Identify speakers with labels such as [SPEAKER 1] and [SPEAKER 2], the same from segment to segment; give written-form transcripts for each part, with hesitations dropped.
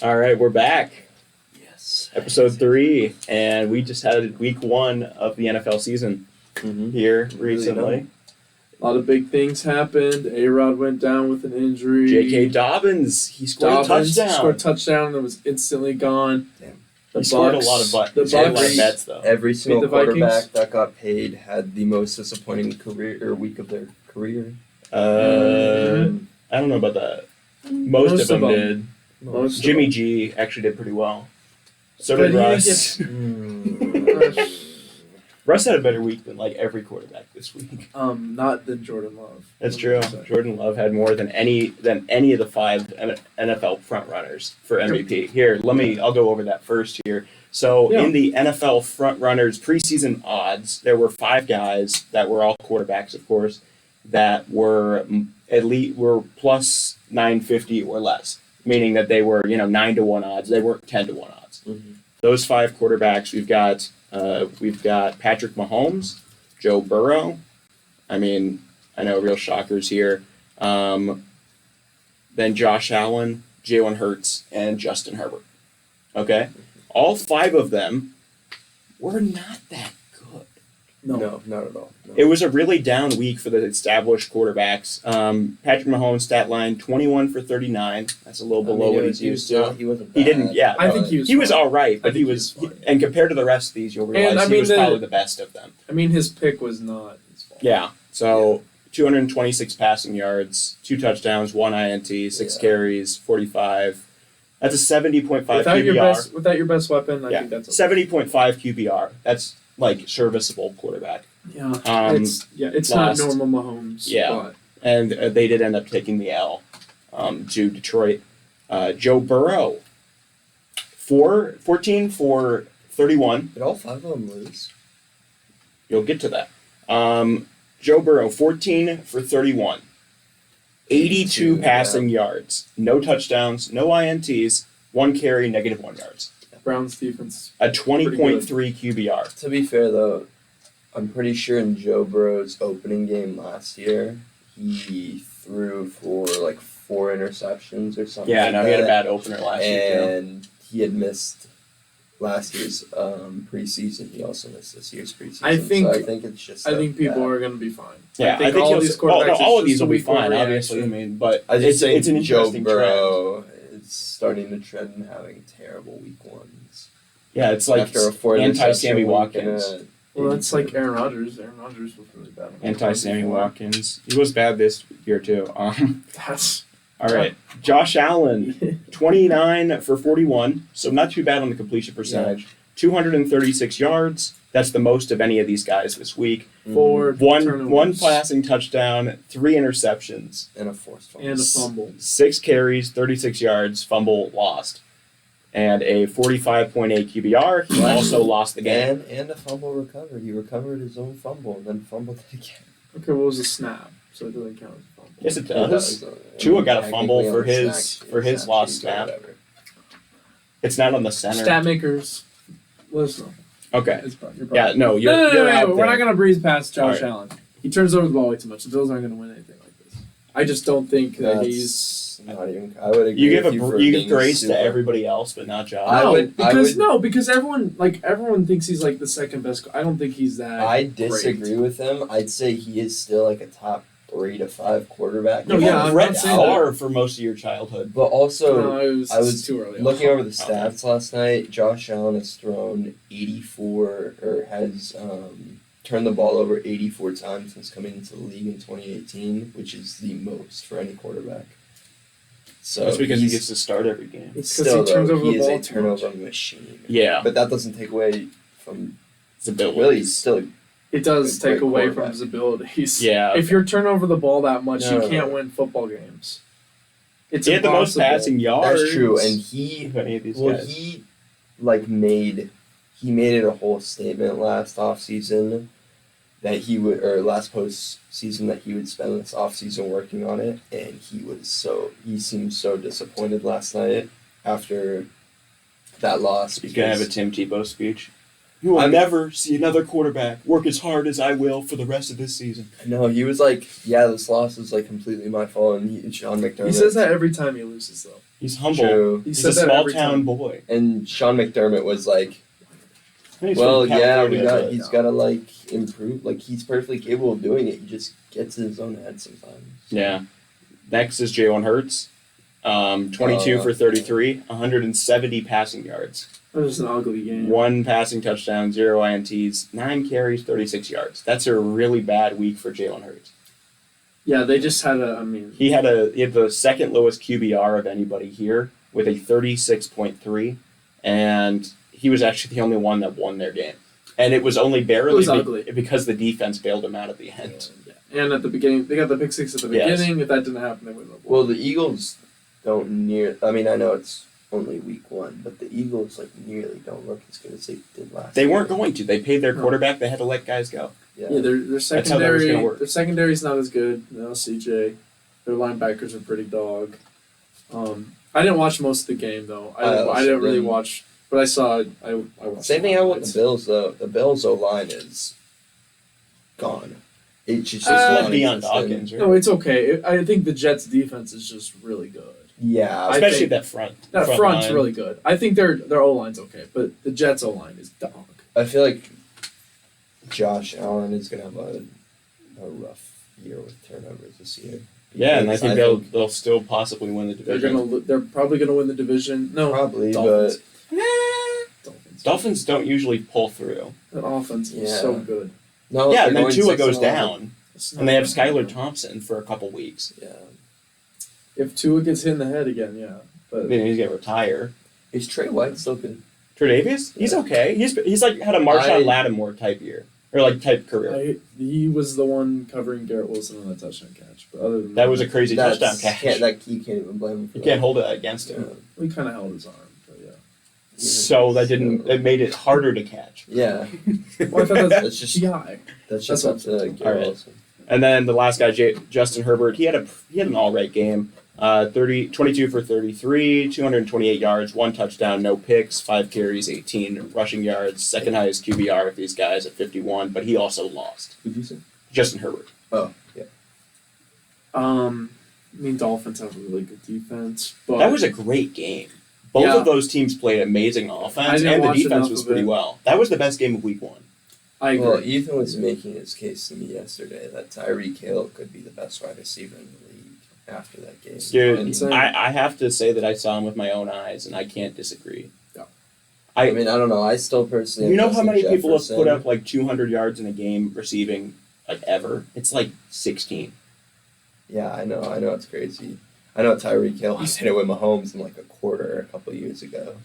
[SPEAKER 1] All right, we're back.
[SPEAKER 2] Yes.
[SPEAKER 1] Episode 3, and we just had week 1 of the NFL season here recently.
[SPEAKER 3] A lot of big things happened. A-Rod went down with an injury.
[SPEAKER 1] J.K. Dobbins, he scored a touchdown.
[SPEAKER 3] Scored a touchdown and was instantly gone.
[SPEAKER 2] Damn.
[SPEAKER 1] He scored a lot of bets, though.
[SPEAKER 2] Every single quarterback
[SPEAKER 3] Vikings.
[SPEAKER 2] that got paid had the most disappointing week of their career.
[SPEAKER 1] I don't know about that. Most of them did. Jimmy G actually did pretty well. So did Russ. Russ had a better week than like every quarterback this week.
[SPEAKER 3] Not than Jordan Love.
[SPEAKER 1] That's true. Jordan Love had more than any of the 5 NFL frontrunners for MVP. Here, I'll go over that first here. So in the NFL frontrunners preseason odds, there were 5 guys that were all quarterbacks, of course, that were plus 950 or less, meaning that they were 9-1 odds. They weren't 10-1 odds.
[SPEAKER 2] Mm-hmm.
[SPEAKER 1] Those 5 quarterbacks, we've got Patrick Mahomes, Joe Burrow. I mean, I know real shockers here. Then Josh Allen, Jalen Hurts, and Justin Herbert. Okay? All 5 of them were not that good.
[SPEAKER 2] No, not at all. No.
[SPEAKER 1] It was a really down week for the established quarterbacks. Patrick Mahomes' stat line, 21 for 39. That's a little below what he's used to.
[SPEAKER 2] He wasn't bad.
[SPEAKER 1] He didn't, yeah.
[SPEAKER 3] I think
[SPEAKER 1] he was all right, but he was and compared to the rest of these, you'll realize he was probably the best of them.
[SPEAKER 3] I mean, his pick was not his fault.
[SPEAKER 1] Yeah, so 226 passing yards, 2 touchdowns, 1 INT, 6 carries, 45. That's a 70.5 QBR.
[SPEAKER 3] Without your best weapon, I think that's okay.
[SPEAKER 1] 70.5 QBR. That's like serviceable quarterback.
[SPEAKER 3] Yeah, it's not normal Mahomes.
[SPEAKER 1] Yeah, and they did end up taking the L to Detroit. Joe Burrow, 14 for 31.
[SPEAKER 2] Did all 5 of them lose?
[SPEAKER 1] You'll get to that. Joe Burrow, 14 for 31. 82 passing yards. No touchdowns, no INTs, 1 carry, -1 yards.
[SPEAKER 3] Browns defense.
[SPEAKER 1] A 20.3 QBR.
[SPEAKER 2] To be fair, though, I'm pretty sure in Joe Burrow's opening game last year, he threw for like 4 interceptions or something.
[SPEAKER 1] Yeah, no, he had a bad opener last year,
[SPEAKER 2] and he had missed last year's preseason. He also missed this year's preseason.
[SPEAKER 3] I think
[SPEAKER 2] it's just.
[SPEAKER 3] I think people are going to be fine.
[SPEAKER 1] Yeah, I think
[SPEAKER 3] all these quarterbacks.
[SPEAKER 1] All of these will be fine, obviously. I mean, but it's an interesting
[SPEAKER 2] Joe Burrow is starting to trend in having terrible week 1s.
[SPEAKER 1] Yeah, it's like
[SPEAKER 2] after a 4
[SPEAKER 1] anti-Sammy Watkins.
[SPEAKER 3] Well, that's like Aaron Rodgers. Aaron Rodgers was really bad.
[SPEAKER 1] Anti-Sammy Watkins. He was bad this year too.
[SPEAKER 3] That's
[SPEAKER 1] all right. Josh Allen, 29 for 41, so not too bad on the completion percentage. Yeah. 236 yards. That's the most of any of these guys this week.
[SPEAKER 3] 4
[SPEAKER 1] one passing touchdown, 3 interceptions,
[SPEAKER 2] and a forced fumble.
[SPEAKER 3] And a fumble.
[SPEAKER 1] 6 carries, 36 yards, fumble lost. And a 45.8 QBR. He also lost the game.
[SPEAKER 2] And a fumble recovered. He recovered his own fumble and then fumbled it again.
[SPEAKER 3] Okay, what was a snap? So it doesn't count as a fumble.
[SPEAKER 1] Yes, it does. Tua got a fumble for his lost snap. It's not on the center.
[SPEAKER 3] Stat makers, let us know.
[SPEAKER 1] Okay.
[SPEAKER 3] You're
[SPEAKER 1] yeah, no, you're
[SPEAKER 3] out we're not going to breeze past Josh Allen. He turns over the ball way too much. The Bills aren't going to win anything like this. I just don't think that he's...
[SPEAKER 2] Not even. I would agree.
[SPEAKER 1] You give grace to everybody else, but not Josh.
[SPEAKER 3] Because everyone thinks he's like the second best. I don't think he's that.
[SPEAKER 2] I disagree with him. I'd say he is still like a top 3 to 5 quarterback.
[SPEAKER 1] No, yeah, Brett Favre for most of your childhood.
[SPEAKER 2] But also,
[SPEAKER 3] I was too early.
[SPEAKER 2] Looking over the stats last night. Josh Allen has thrown 84 or has turned the ball over 84 times since coming into the league in 2018, which is the most for any quarterback. So
[SPEAKER 1] that's because he gets to start every game.
[SPEAKER 2] Still, he turns over the ball. He is a turnover machine.
[SPEAKER 1] Yeah,
[SPEAKER 2] but that doesn't take away from
[SPEAKER 1] his ability.
[SPEAKER 2] Really, he's still.
[SPEAKER 3] It does take away from his abilities.
[SPEAKER 1] Yeah,
[SPEAKER 3] if you're turn over the ball that much, you can't win football games.
[SPEAKER 1] He had the most passing yards.
[SPEAKER 2] That's true, and he made it a whole statement last offseason that he would, or last postseason, that he would spend this offseason working on it, and he seemed so disappointed last night after that loss.
[SPEAKER 1] He's gonna have a Tim Tebow speech. You will never see another quarterback work as hard as I will for the rest of this season.
[SPEAKER 2] No, he was like, yeah, this loss is like completely my fault. And Sean McDermott.
[SPEAKER 3] He says that every time he loses, though.
[SPEAKER 1] He's humble.
[SPEAKER 2] True.
[SPEAKER 1] He's a small town boy.
[SPEAKER 2] And Sean McDermott was like, he's got to like improve. Like he's perfectly capable of doing it. He just gets in his own head sometimes.
[SPEAKER 1] Yeah. Next is Jalen Hurts. 22 for 33, 170 passing yards.
[SPEAKER 3] That was an ugly game.
[SPEAKER 1] 1 passing touchdown, 0 INTs, 9 carries, 36 yards. That's a really bad week for Jalen Hurts.
[SPEAKER 3] Yeah, they just had
[SPEAKER 1] he had the second lowest QBR of anybody here with a 36.3, and he was actually the only one that won their game. And it was only barely because the defense bailed him out at the end.
[SPEAKER 3] Yeah. And at the beginning, they got the pick six at the beginning. If that didn't happen, they would have won.
[SPEAKER 2] Well, the Eagles don't I know it's only week 1, but the Eagles nearly don't look as good as they did last
[SPEAKER 1] They
[SPEAKER 2] year.
[SPEAKER 1] weren't going to. They paid their quarterback. They had to let guys go.
[SPEAKER 3] Yeah, their secondary. Their secondary is not as good. No CJ. Their linebackers are pretty dog. I didn't watch most of the game though. I didn't really watch, but I saw. I watched.
[SPEAKER 2] Same thing out with the Bills though. The Bills O-line is gone. It's just
[SPEAKER 1] Deion Dawkins. Right?
[SPEAKER 3] No, it's okay. I think the Jets' defense is just really good.
[SPEAKER 2] Yeah,
[SPEAKER 1] especially that front.
[SPEAKER 3] That front's really good. I think their O-line's okay, but the Jets' O-line is dog.
[SPEAKER 2] I feel like Josh Allen is gonna have a rough year with turnovers this year.
[SPEAKER 1] Yeah, and I think they'll still possibly win the division.
[SPEAKER 3] They're probably gonna win the division. No,
[SPEAKER 2] probably,
[SPEAKER 3] Dolphins.
[SPEAKER 2] but
[SPEAKER 1] Dolphins don't usually pull through.
[SPEAKER 3] That offense is so good.
[SPEAKER 2] No,
[SPEAKER 1] yeah, and then Tua goes down, and they have Skylar Thompson for a couple weeks.
[SPEAKER 2] Yeah.
[SPEAKER 3] If Tua gets hit in the head again, yeah. But
[SPEAKER 1] then he's gonna retire.
[SPEAKER 2] Is Trey White still good?
[SPEAKER 1] Tre'Davious? He's okay. He's like had a Marshawn Lattimore type year. Or like type career.
[SPEAKER 3] He was the one covering Garrett Wilson on that touchdown catch. But other than
[SPEAKER 1] that was a crazy touchdown catch.
[SPEAKER 2] You can't even blame him for
[SPEAKER 1] that. You can't hold it against him.
[SPEAKER 3] Yeah. He kind of held his arm, but yeah.
[SPEAKER 1] So it made it harder to catch.
[SPEAKER 2] Yeah.
[SPEAKER 3] Well, I thought that's just GI.
[SPEAKER 2] That's just up to Garrett Wilson.
[SPEAKER 1] And then the last guy, Justin Herbert, he had an all right game. 22 for 33, 228 yards, 1 touchdown, no picks, 5 carries, 18 rushing yards, second highest QBR of these guys at 51, but he also lost.
[SPEAKER 2] Who'd you say?
[SPEAKER 1] Justin Herbert.
[SPEAKER 2] Oh, yeah.
[SPEAKER 3] Dolphins have a really good defense. But
[SPEAKER 1] that was a great game. Both of those teams played amazing offense, and the defense was pretty well. That was the best game of week 1.
[SPEAKER 3] I agree.
[SPEAKER 2] Well, Ethan was making his case to me yesterday that Tyreek Hill could be the best wide receiver in the league after that game.
[SPEAKER 1] Dude, I have to say that I saw him with my own eyes, and I can't disagree.
[SPEAKER 2] Yeah. I don't know. I still personally...
[SPEAKER 1] You know how many people have put up 200 yards in a game receiving ever? It's 16.
[SPEAKER 2] Yeah, I know. It's crazy. I know Tyreek Hill hit it with Mahomes in a quarter a couple of years ago.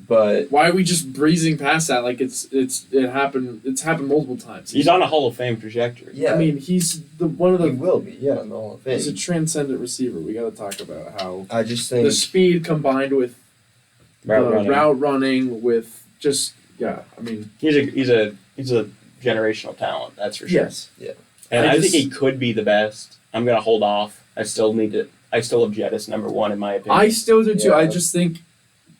[SPEAKER 2] But
[SPEAKER 3] why are we just breezing past that? It happened. It's happened multiple times.
[SPEAKER 1] He's on a Hall of Fame trajectory.
[SPEAKER 3] Yeah, I mean he's one of the.
[SPEAKER 2] He will be. Yeah, in the Hall of Fame.
[SPEAKER 3] He's a transcendent receiver. We got to talk about how
[SPEAKER 2] I just think
[SPEAKER 3] the speed combined with route running with just I mean
[SPEAKER 1] he's a generational talent. That's for sure.
[SPEAKER 2] Yes. Yeah.
[SPEAKER 1] And I think he could be the best. I'm gonna hold off. I still have Jettis number 1 in my opinion.
[SPEAKER 3] I still do too. Yeah. I just think.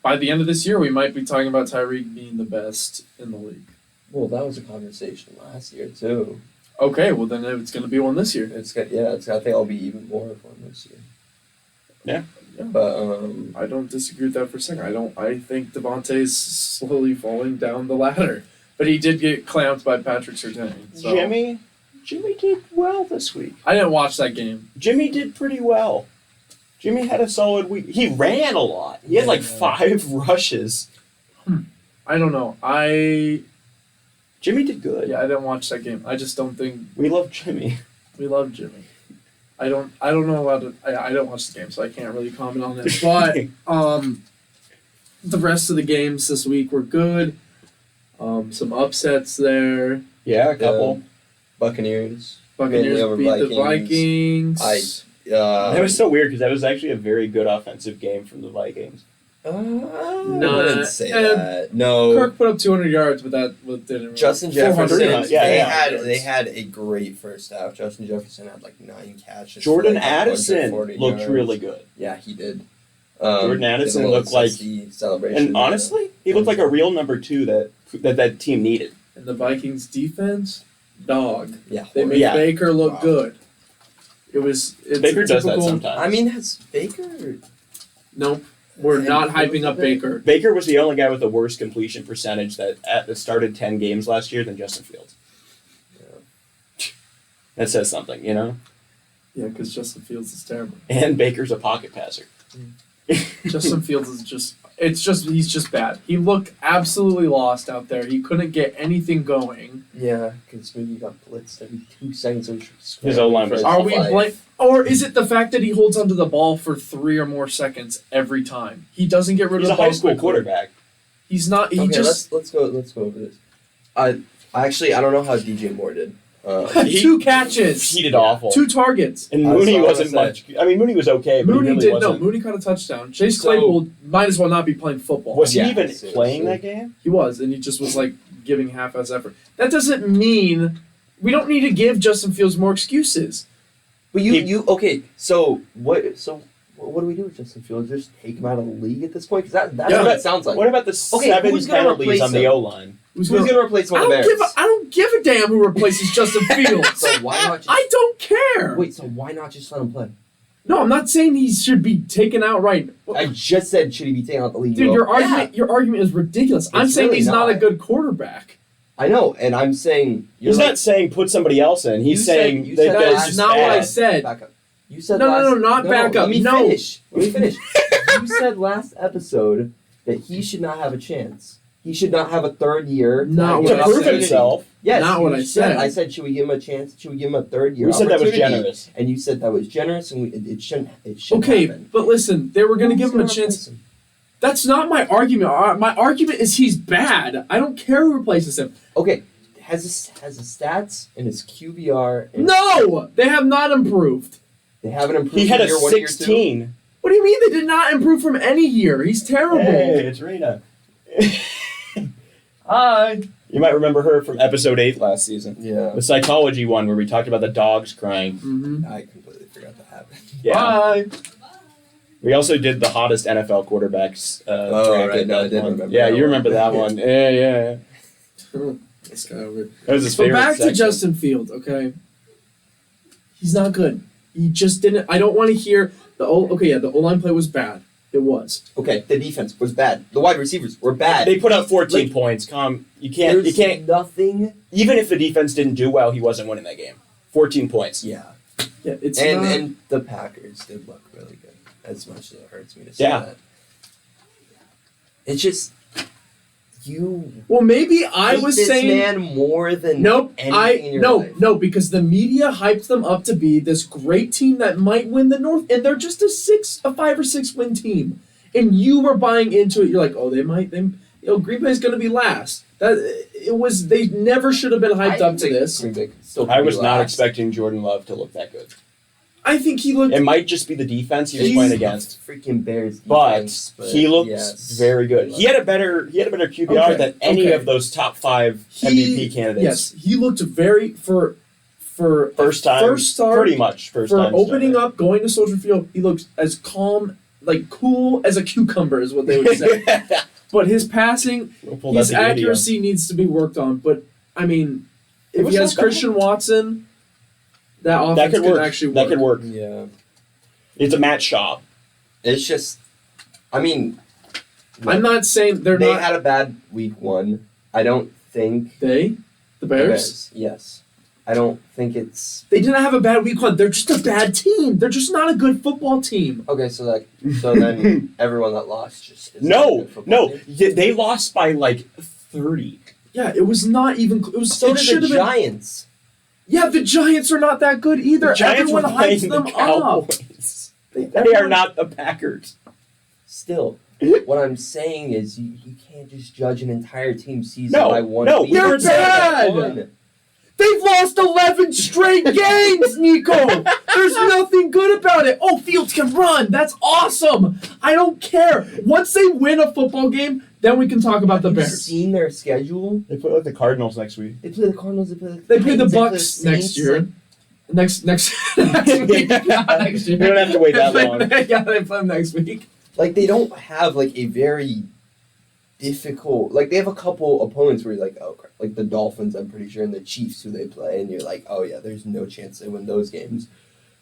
[SPEAKER 3] By the end of this year, we might be talking about Tyreek being the best in the league.
[SPEAKER 2] Well, that was a conversation last year too.
[SPEAKER 3] Okay, well then it's going to be one this year.
[SPEAKER 2] I think I'll be even more of one this year.
[SPEAKER 1] Yeah.
[SPEAKER 2] But
[SPEAKER 3] I don't disagree with that for a second. I think Devontae's slowly falling down the ladder, but he did get clamped by Patrick Surtain. So.
[SPEAKER 1] Jimmy did well this week.
[SPEAKER 3] I didn't watch that game.
[SPEAKER 1] Jimmy did pretty well. Jimmy had a solid week. He ran a lot. He had 5 rushes.
[SPEAKER 3] I don't know.
[SPEAKER 1] Jimmy did good.
[SPEAKER 3] Yeah, I didn't watch that game. I just don't think
[SPEAKER 1] we love Jimmy.
[SPEAKER 3] We love Jimmy. I don't know about it. I don't watch the game, so I can't really comment on it. But the rest of the games this week were good. Some upsets there.
[SPEAKER 1] Yeah, a couple.
[SPEAKER 2] Buccaneers
[SPEAKER 3] beat the Vikings.
[SPEAKER 1] That was so weird because that was actually a very good offensive game from the Vikings.
[SPEAKER 2] I didn't say that. No.
[SPEAKER 3] Kirk put up 200 yards, but that didn't.
[SPEAKER 2] Justin Jefferson.
[SPEAKER 1] They
[SPEAKER 2] had a great first half. Justin Jefferson had 9 catches.
[SPEAKER 1] Jordan Addison looked really good.
[SPEAKER 2] Yeah, he did.
[SPEAKER 1] Jordan Addison looked like,
[SPEAKER 2] celebration.
[SPEAKER 1] and honestly, he looked like a real number 2 that team needed.
[SPEAKER 3] And the Vikings defense, dog.
[SPEAKER 2] Yeah,
[SPEAKER 3] They made Baker look good. It's
[SPEAKER 1] Baker does that sometimes.
[SPEAKER 2] I mean, has Baker?
[SPEAKER 3] Nope. We're not hyping up Baker.
[SPEAKER 1] Baker was the only guy with the worst completion percentage that started 10 games last year than Justin Fields. Yeah. That says something, you know?
[SPEAKER 3] Yeah, because Justin Fields is terrible.
[SPEAKER 1] And Baker's a pocket passer.
[SPEAKER 3] Justin Fields is he's just bad. He looked absolutely lost out there. He couldn't get anything going.
[SPEAKER 2] Yeah, because maybe he got blitzed every 2 seconds.
[SPEAKER 1] His O-line was
[SPEAKER 3] Are we or is it the fact that he holds onto the ball for 3 or more seconds every time? He doesn't get rid of the ball.
[SPEAKER 1] He's a high school quarterback.
[SPEAKER 3] He's not. He just.
[SPEAKER 2] Let's go over this. I don't know how DJ Moore did.
[SPEAKER 3] 2 catches.
[SPEAKER 1] He did awful.
[SPEAKER 3] 2 targets.
[SPEAKER 1] And Mooney wasn't much. I mean, Mooney was okay, but
[SPEAKER 3] Mooney
[SPEAKER 1] he really wasn't.
[SPEAKER 3] Mooney caught a touchdown. Chase Claypool might as well not be playing football.
[SPEAKER 1] Was he even playing that game?
[SPEAKER 3] He was, and he just was like giving half-ass effort. That doesn't mean we don't need to give Justin Fields more excuses.
[SPEAKER 2] But okay? So what? So what do we do with Justin Fields? Just take him out of the league at this point? Because that's what it sounds like.
[SPEAKER 1] What about the 7 penalties on the O-line?
[SPEAKER 2] Who's going to replace one of the Bears?
[SPEAKER 3] I don't give a damn who replaces Justin Fields.
[SPEAKER 2] So why not?
[SPEAKER 3] I don't care.
[SPEAKER 2] Wait, so why not just let him play?
[SPEAKER 3] No, I'm not saying he should be taken out right.
[SPEAKER 2] I just said should he be taken out the league?
[SPEAKER 3] Dude, your argument is ridiculous. I'm saying really he's not a good quarterback.
[SPEAKER 2] I know, and I'm saying
[SPEAKER 1] he's not saying put somebody else in. He's saying
[SPEAKER 3] that's not what I said.
[SPEAKER 2] Back up. You said
[SPEAKER 3] not back up.
[SPEAKER 2] Let me finish. You said last episode that he should not have a chance. He should not have a 3rd year
[SPEAKER 1] to prove himself.
[SPEAKER 2] Yes,
[SPEAKER 3] not what I said.
[SPEAKER 2] I said, should we give him a chance? Should we give him a 3rd year?
[SPEAKER 1] We said that was generous,
[SPEAKER 2] and you said that was generous, and it shouldn't.
[SPEAKER 3] Okay,
[SPEAKER 2] happen.
[SPEAKER 3] But listen, they were going to give him a chance. That's not my argument. My argument is he's bad. I don't care who replaces him.
[SPEAKER 2] Okay, has his stats and his QBR?
[SPEAKER 3] No, they have not improved.
[SPEAKER 2] They haven't improved.
[SPEAKER 1] He had a 16.
[SPEAKER 3] What do you mean they did not improve from any year? He's terrible.
[SPEAKER 1] Hey, it's Rena.
[SPEAKER 2] Hi.
[SPEAKER 1] You might remember her from episode 8 last season.
[SPEAKER 2] Yeah.
[SPEAKER 1] The psychology one where we talked about the dogs crying.
[SPEAKER 3] Mm-hmm.
[SPEAKER 2] I completely forgot that happened.
[SPEAKER 1] Yeah.
[SPEAKER 2] Bye.
[SPEAKER 1] We also did the hottest NFL quarterbacks.
[SPEAKER 2] Right. No, I did remember.
[SPEAKER 1] Yeah, you remember that one. Yeah.
[SPEAKER 3] This guy over.
[SPEAKER 1] That was his
[SPEAKER 3] So
[SPEAKER 1] favorite
[SPEAKER 3] back
[SPEAKER 1] section.
[SPEAKER 3] to Justin Fields, okay? He's not good. He just didn't. I don't want to hear the O-line play was bad. It was.
[SPEAKER 2] Okay, the defense was bad. The wide receivers were bad.
[SPEAKER 1] They put up 14 points. You can't.
[SPEAKER 2] Nothing.
[SPEAKER 1] Even if the defense didn't do well, he wasn't winning that game. 14 points.
[SPEAKER 2] Yeah.
[SPEAKER 3] Yeah, it's
[SPEAKER 2] and the Packers did look really good. As much as it hurts me to say that. It's just
[SPEAKER 3] Well, maybe I was
[SPEAKER 2] this
[SPEAKER 3] saying
[SPEAKER 2] man more than anything in your life.
[SPEAKER 3] No, because the media hyped them up to be this great team that might win the North, and they're just a 5 or 6 win team, and you were buying into it. You're like, oh, Green Bay's going to be last. They never should have been hyped up to this.
[SPEAKER 1] I was not expecting Jordan Love to look that good.
[SPEAKER 3] I think he looked.
[SPEAKER 1] It might just be the defense he was playing against.
[SPEAKER 2] Freaking Bears defense,
[SPEAKER 1] but he looked very good. He had a better QBR than any of those top 5 MVP candidates.
[SPEAKER 3] Yes, he looked very for
[SPEAKER 1] first time, pretty much first
[SPEAKER 3] for
[SPEAKER 1] time
[SPEAKER 3] opening up, going to Soldier Field. He looked as calm, like cool as a cucumber, is what they would say. But his passing, his accuracy needs to be worked on. But I mean, if he has Christian Watson. That offense could actually work.
[SPEAKER 1] That could work.
[SPEAKER 2] Yeah.
[SPEAKER 1] It's a Matt Shaw.
[SPEAKER 2] It's just, I mean.
[SPEAKER 3] I'm not saying
[SPEAKER 2] they had a bad week 1. I don't think.
[SPEAKER 3] The Bears?
[SPEAKER 2] Yes. I don't think it's.
[SPEAKER 3] They didn't have a bad week 1. They're just a bad team. They're just not a good football team.
[SPEAKER 2] Okay, so then everyone that lost just.
[SPEAKER 1] No. They lost by like 30.
[SPEAKER 3] Yeah, it was not even. It was.
[SPEAKER 2] So did the Giants.
[SPEAKER 3] Yeah, the Giants are not that good either.
[SPEAKER 1] The Giants
[SPEAKER 3] Everyone hypes them up.
[SPEAKER 1] They are not the Packers.
[SPEAKER 2] Still, what I'm saying is you can't just judge an entire team season by one.
[SPEAKER 1] No,
[SPEAKER 3] they're bad. They've lost 11 straight games, Nico. There's nothing good about it. Oh, Fields can run. That's awesome. I don't care. Once they win a football game, then we can talk about the Bears.
[SPEAKER 2] Have you seen their schedule?
[SPEAKER 1] They play like the Cardinals next week.
[SPEAKER 2] They play the Cardinals.
[SPEAKER 3] They play the Bucks next year. Next week.
[SPEAKER 1] Next year. We don't have to wait that long.
[SPEAKER 3] Yeah, they play them next week.
[SPEAKER 2] like they don't have like a very difficult. Like they have a couple opponents where you're like, oh, crap. Like the Dolphins, I'm pretty sure, and the Chiefs who they play, and you're like, oh yeah, there's no chance they win those games.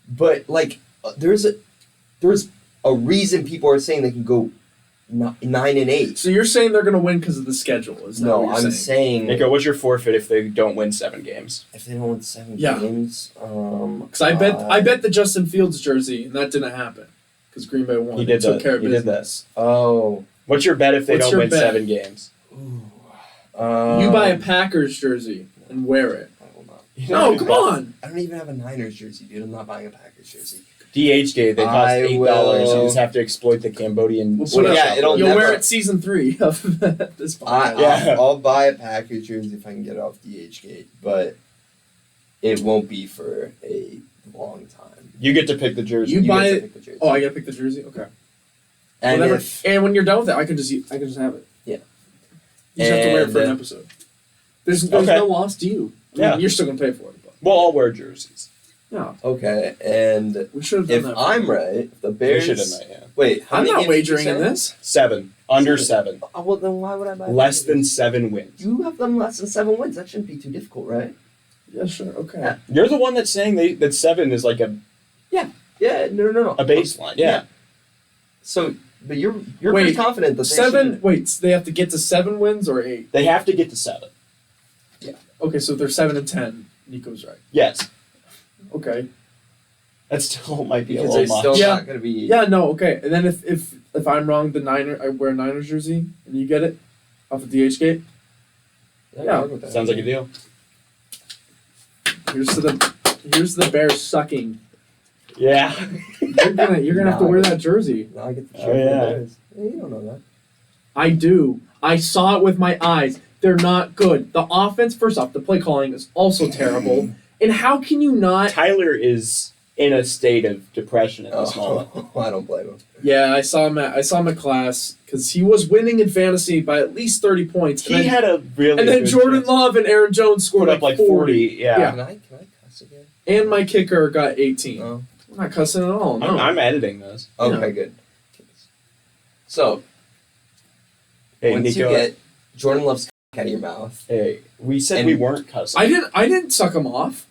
[SPEAKER 2] But like, there's a reason people are saying they can go 9-8.
[SPEAKER 3] So you're saying they're going to win because of the schedule? Is that what you're saying?
[SPEAKER 1] Nico, what's your forfeit if they don't win 7 games?
[SPEAKER 2] If they don't win 7
[SPEAKER 3] Yeah.
[SPEAKER 2] games,
[SPEAKER 3] Because I bet the Justin Fields jersey, and that didn't happen because Green Bay won.
[SPEAKER 1] He did
[SPEAKER 3] took care of business.
[SPEAKER 2] Oh.
[SPEAKER 1] What's your bet if they don't win 7 games?
[SPEAKER 3] You buy a Packers jersey and wear it.
[SPEAKER 2] I will not.
[SPEAKER 3] No, come on.
[SPEAKER 2] I don't even have a Niners jersey, dude. I'm not buying a Packers jersey.
[SPEAKER 1] DH gate, they cost $8. You just have to exploit the Cambodian.
[SPEAKER 3] You'll wear it season 3 of this podcast.
[SPEAKER 2] I'll buy a Packers jersey if I can get it off DH gate, but it won't be for a long time.
[SPEAKER 1] You get to pick the jersey.
[SPEAKER 3] You buy it. Oh, I gotta pick the jersey. Okay.
[SPEAKER 2] And
[SPEAKER 3] and when you're done with it, I can just have it.
[SPEAKER 2] Yeah.
[SPEAKER 3] You just have to wear it for an episode. There's no loss to you. I mean, you're still gonna pay for it. But.
[SPEAKER 1] We'll all wear jerseys.
[SPEAKER 3] Yeah.
[SPEAKER 2] Okay, and
[SPEAKER 3] we should have done
[SPEAKER 2] if
[SPEAKER 3] that.
[SPEAKER 2] I'm right, if the Bears.
[SPEAKER 1] We should have done that, yeah.
[SPEAKER 2] Wait,
[SPEAKER 3] I'm not wagering in this.
[SPEAKER 1] 7. Under 7.
[SPEAKER 2] Oh, well, then why would I buy
[SPEAKER 1] less than 7 wins?
[SPEAKER 2] You have them less than 7 wins. That shouldn't be too difficult, right?
[SPEAKER 3] Yeah, sure. Okay.
[SPEAKER 2] Yeah.
[SPEAKER 1] You're the one that's saying that 7 is like a
[SPEAKER 2] no.
[SPEAKER 1] a baseline. Yeah.
[SPEAKER 2] So, but you're pretty confident that
[SPEAKER 3] 7. Wait, so they have to get to 7 wins or 8?
[SPEAKER 1] They have to get to 7.
[SPEAKER 3] Yeah. Okay, so if they're 7 and 10, Nico's right.
[SPEAKER 1] Yes.
[SPEAKER 3] Okay.
[SPEAKER 1] That still might be
[SPEAKER 2] because
[SPEAKER 1] a little much.
[SPEAKER 2] Still not gonna be.
[SPEAKER 3] Yeah. No. Okay. And then if I'm wrong, I wear a Niners jersey and you get it off of DH gate. Yeah.
[SPEAKER 1] Sounds like a deal.
[SPEAKER 3] Here's to the Bears sucking.
[SPEAKER 1] Yeah.
[SPEAKER 3] You're gonna have to wear that jersey.
[SPEAKER 2] Now I get the
[SPEAKER 1] Oh, yeah.
[SPEAKER 2] You don't know that.
[SPEAKER 3] I do. I saw it with my eyes. They're not good. The offense, first off, the play calling is also terrible. And how can you not?
[SPEAKER 1] Tyler is in a state of depression at this moment.
[SPEAKER 2] I don't blame him.
[SPEAKER 3] Yeah, I saw him at class because he was winning in fantasy by at least 30 points.
[SPEAKER 1] He had a really
[SPEAKER 3] and then
[SPEAKER 1] good
[SPEAKER 3] Jordan
[SPEAKER 1] chance.
[SPEAKER 3] Love and Aaron Jones scored
[SPEAKER 1] Put up like 40. Yeah.
[SPEAKER 2] Can I cuss again?
[SPEAKER 3] And my kicker got 18.
[SPEAKER 2] No.
[SPEAKER 3] I'm not cussing at all. No.
[SPEAKER 1] I'm editing those.
[SPEAKER 2] Okay,
[SPEAKER 3] Yeah.
[SPEAKER 2] good. So,
[SPEAKER 1] Hey,
[SPEAKER 2] once
[SPEAKER 1] Nico.
[SPEAKER 2] you get Jordan Love's out of your mouth.
[SPEAKER 1] Hey, we said we weren't cussing.
[SPEAKER 3] I didn't suck him off.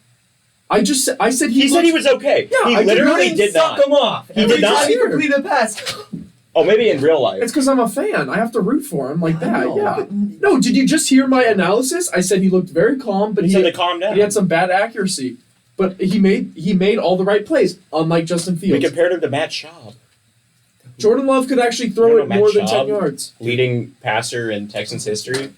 [SPEAKER 3] I said
[SPEAKER 1] he said he was okay.
[SPEAKER 3] Yeah,
[SPEAKER 1] he
[SPEAKER 3] I
[SPEAKER 1] literally did not.
[SPEAKER 2] Suck him off.
[SPEAKER 1] He did not.
[SPEAKER 2] He completed the pass.
[SPEAKER 1] Oh, maybe in real life.
[SPEAKER 3] It's because I'm a fan. I have to root for him like that.
[SPEAKER 2] No,
[SPEAKER 3] Yeah.
[SPEAKER 2] but-
[SPEAKER 3] No, did you just hear my analysis? I said he looked very calm, but
[SPEAKER 1] He said to calm down.
[SPEAKER 3] he had some bad accuracy. But he made all the right plays, unlike Justin
[SPEAKER 1] We
[SPEAKER 3] Fields.
[SPEAKER 1] compared him to Matt Schaub,
[SPEAKER 3] Jordan Love could actually
[SPEAKER 1] You
[SPEAKER 3] throw
[SPEAKER 1] don't
[SPEAKER 3] it
[SPEAKER 1] know Matt
[SPEAKER 3] more than
[SPEAKER 1] Schaub?
[SPEAKER 3] 10 yards.
[SPEAKER 1] leading passer in Texans history,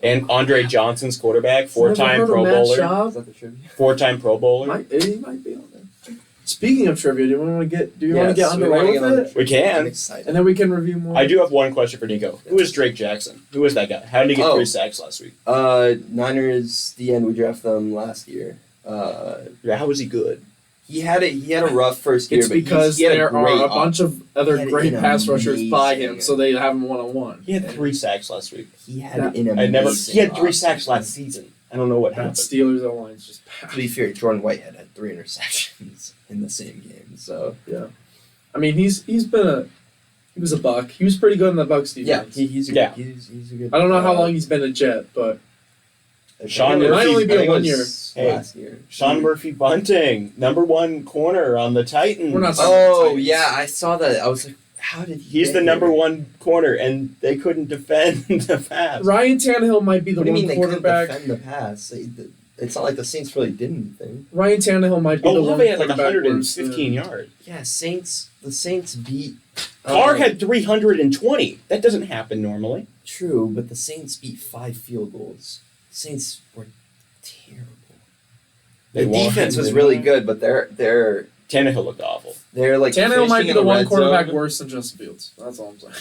[SPEAKER 1] and Andre Johnson's quarterback,
[SPEAKER 3] Never
[SPEAKER 1] four-time
[SPEAKER 3] heard
[SPEAKER 1] Pro
[SPEAKER 3] of Matt
[SPEAKER 1] Bowler,
[SPEAKER 3] Schaub?
[SPEAKER 2] Is that the trivia?
[SPEAKER 1] 4-time Pro Bowler.
[SPEAKER 3] He might be on there. Speaking of trivia, do you want to get
[SPEAKER 2] Yes,
[SPEAKER 3] underway
[SPEAKER 2] we wanna
[SPEAKER 3] with
[SPEAKER 2] get on
[SPEAKER 3] it?
[SPEAKER 1] We
[SPEAKER 2] I'm
[SPEAKER 1] can.
[SPEAKER 2] excited.
[SPEAKER 3] And then we can review more.
[SPEAKER 1] I do have one question for Nico. Who is Drake Jackson? Who is that guy? How did he get 3 sacks last week?
[SPEAKER 2] Niners, the end, we drafted them last year.
[SPEAKER 1] Yeah, how was he good?
[SPEAKER 2] He had a rough first year,
[SPEAKER 3] It's
[SPEAKER 2] but
[SPEAKER 3] because
[SPEAKER 2] he had
[SPEAKER 3] there
[SPEAKER 2] great
[SPEAKER 3] are a bunch of other
[SPEAKER 2] he had
[SPEAKER 3] great
[SPEAKER 2] an
[SPEAKER 3] pass rushers by him,
[SPEAKER 2] amazing-
[SPEAKER 3] so they have him one-on-one.
[SPEAKER 1] He had 3 sacks last week.
[SPEAKER 2] He had an amazing.
[SPEAKER 1] He had 3 sacks
[SPEAKER 2] offseason.
[SPEAKER 1] last season. I don't know what
[SPEAKER 3] That
[SPEAKER 1] happened.
[SPEAKER 3] Steelers O-line's just
[SPEAKER 2] To be fair, Jordan Whitehead had 3 interceptions in the same game. So
[SPEAKER 3] I mean, he was a Buck. He was pretty good in the Bucks defense.
[SPEAKER 2] he's a
[SPEAKER 1] Yeah.
[SPEAKER 2] good, he's a good.
[SPEAKER 3] I don't know how long he's been a Jet, but
[SPEAKER 1] Sean
[SPEAKER 3] it might
[SPEAKER 1] Murphy-
[SPEAKER 3] only be
[SPEAKER 2] I
[SPEAKER 3] a
[SPEAKER 2] think it
[SPEAKER 3] 1
[SPEAKER 2] was
[SPEAKER 3] year.
[SPEAKER 2] Last year.
[SPEAKER 1] Sean Murphy Bunting, #1 corner on the Titans.
[SPEAKER 3] We're not-
[SPEAKER 2] Oh
[SPEAKER 3] Titans.
[SPEAKER 2] yeah, I saw that. I was like, how did he?
[SPEAKER 1] He's
[SPEAKER 2] get
[SPEAKER 1] the
[SPEAKER 2] here?
[SPEAKER 1] #1 corner, and they couldn't defend the pass.
[SPEAKER 3] Ryan Tannehill might be the
[SPEAKER 2] What do you mean
[SPEAKER 3] one
[SPEAKER 2] they couldn't
[SPEAKER 3] quarterback.
[SPEAKER 2] defend the pass? It's not like the Saints really did anything.
[SPEAKER 3] Ryan Tannehill might be the one
[SPEAKER 1] Olave had like
[SPEAKER 3] quarterback
[SPEAKER 1] 115 yards.
[SPEAKER 2] Yeah, the Saints beat.
[SPEAKER 1] Carr had 320. That doesn't happen normally.
[SPEAKER 2] True, but the Saints beat 5 field goals. Saints were terrible.
[SPEAKER 1] They
[SPEAKER 2] The
[SPEAKER 1] won,
[SPEAKER 2] defense was
[SPEAKER 1] didn't
[SPEAKER 2] really
[SPEAKER 1] they?
[SPEAKER 2] good, but they're
[SPEAKER 1] Tannehill looked awful.
[SPEAKER 2] like
[SPEAKER 3] Tannehill might
[SPEAKER 2] finishing
[SPEAKER 3] be
[SPEAKER 2] in
[SPEAKER 3] the one
[SPEAKER 2] red
[SPEAKER 3] quarterback
[SPEAKER 2] zone.
[SPEAKER 3] worse than Justin Fields. That's all I'm saying.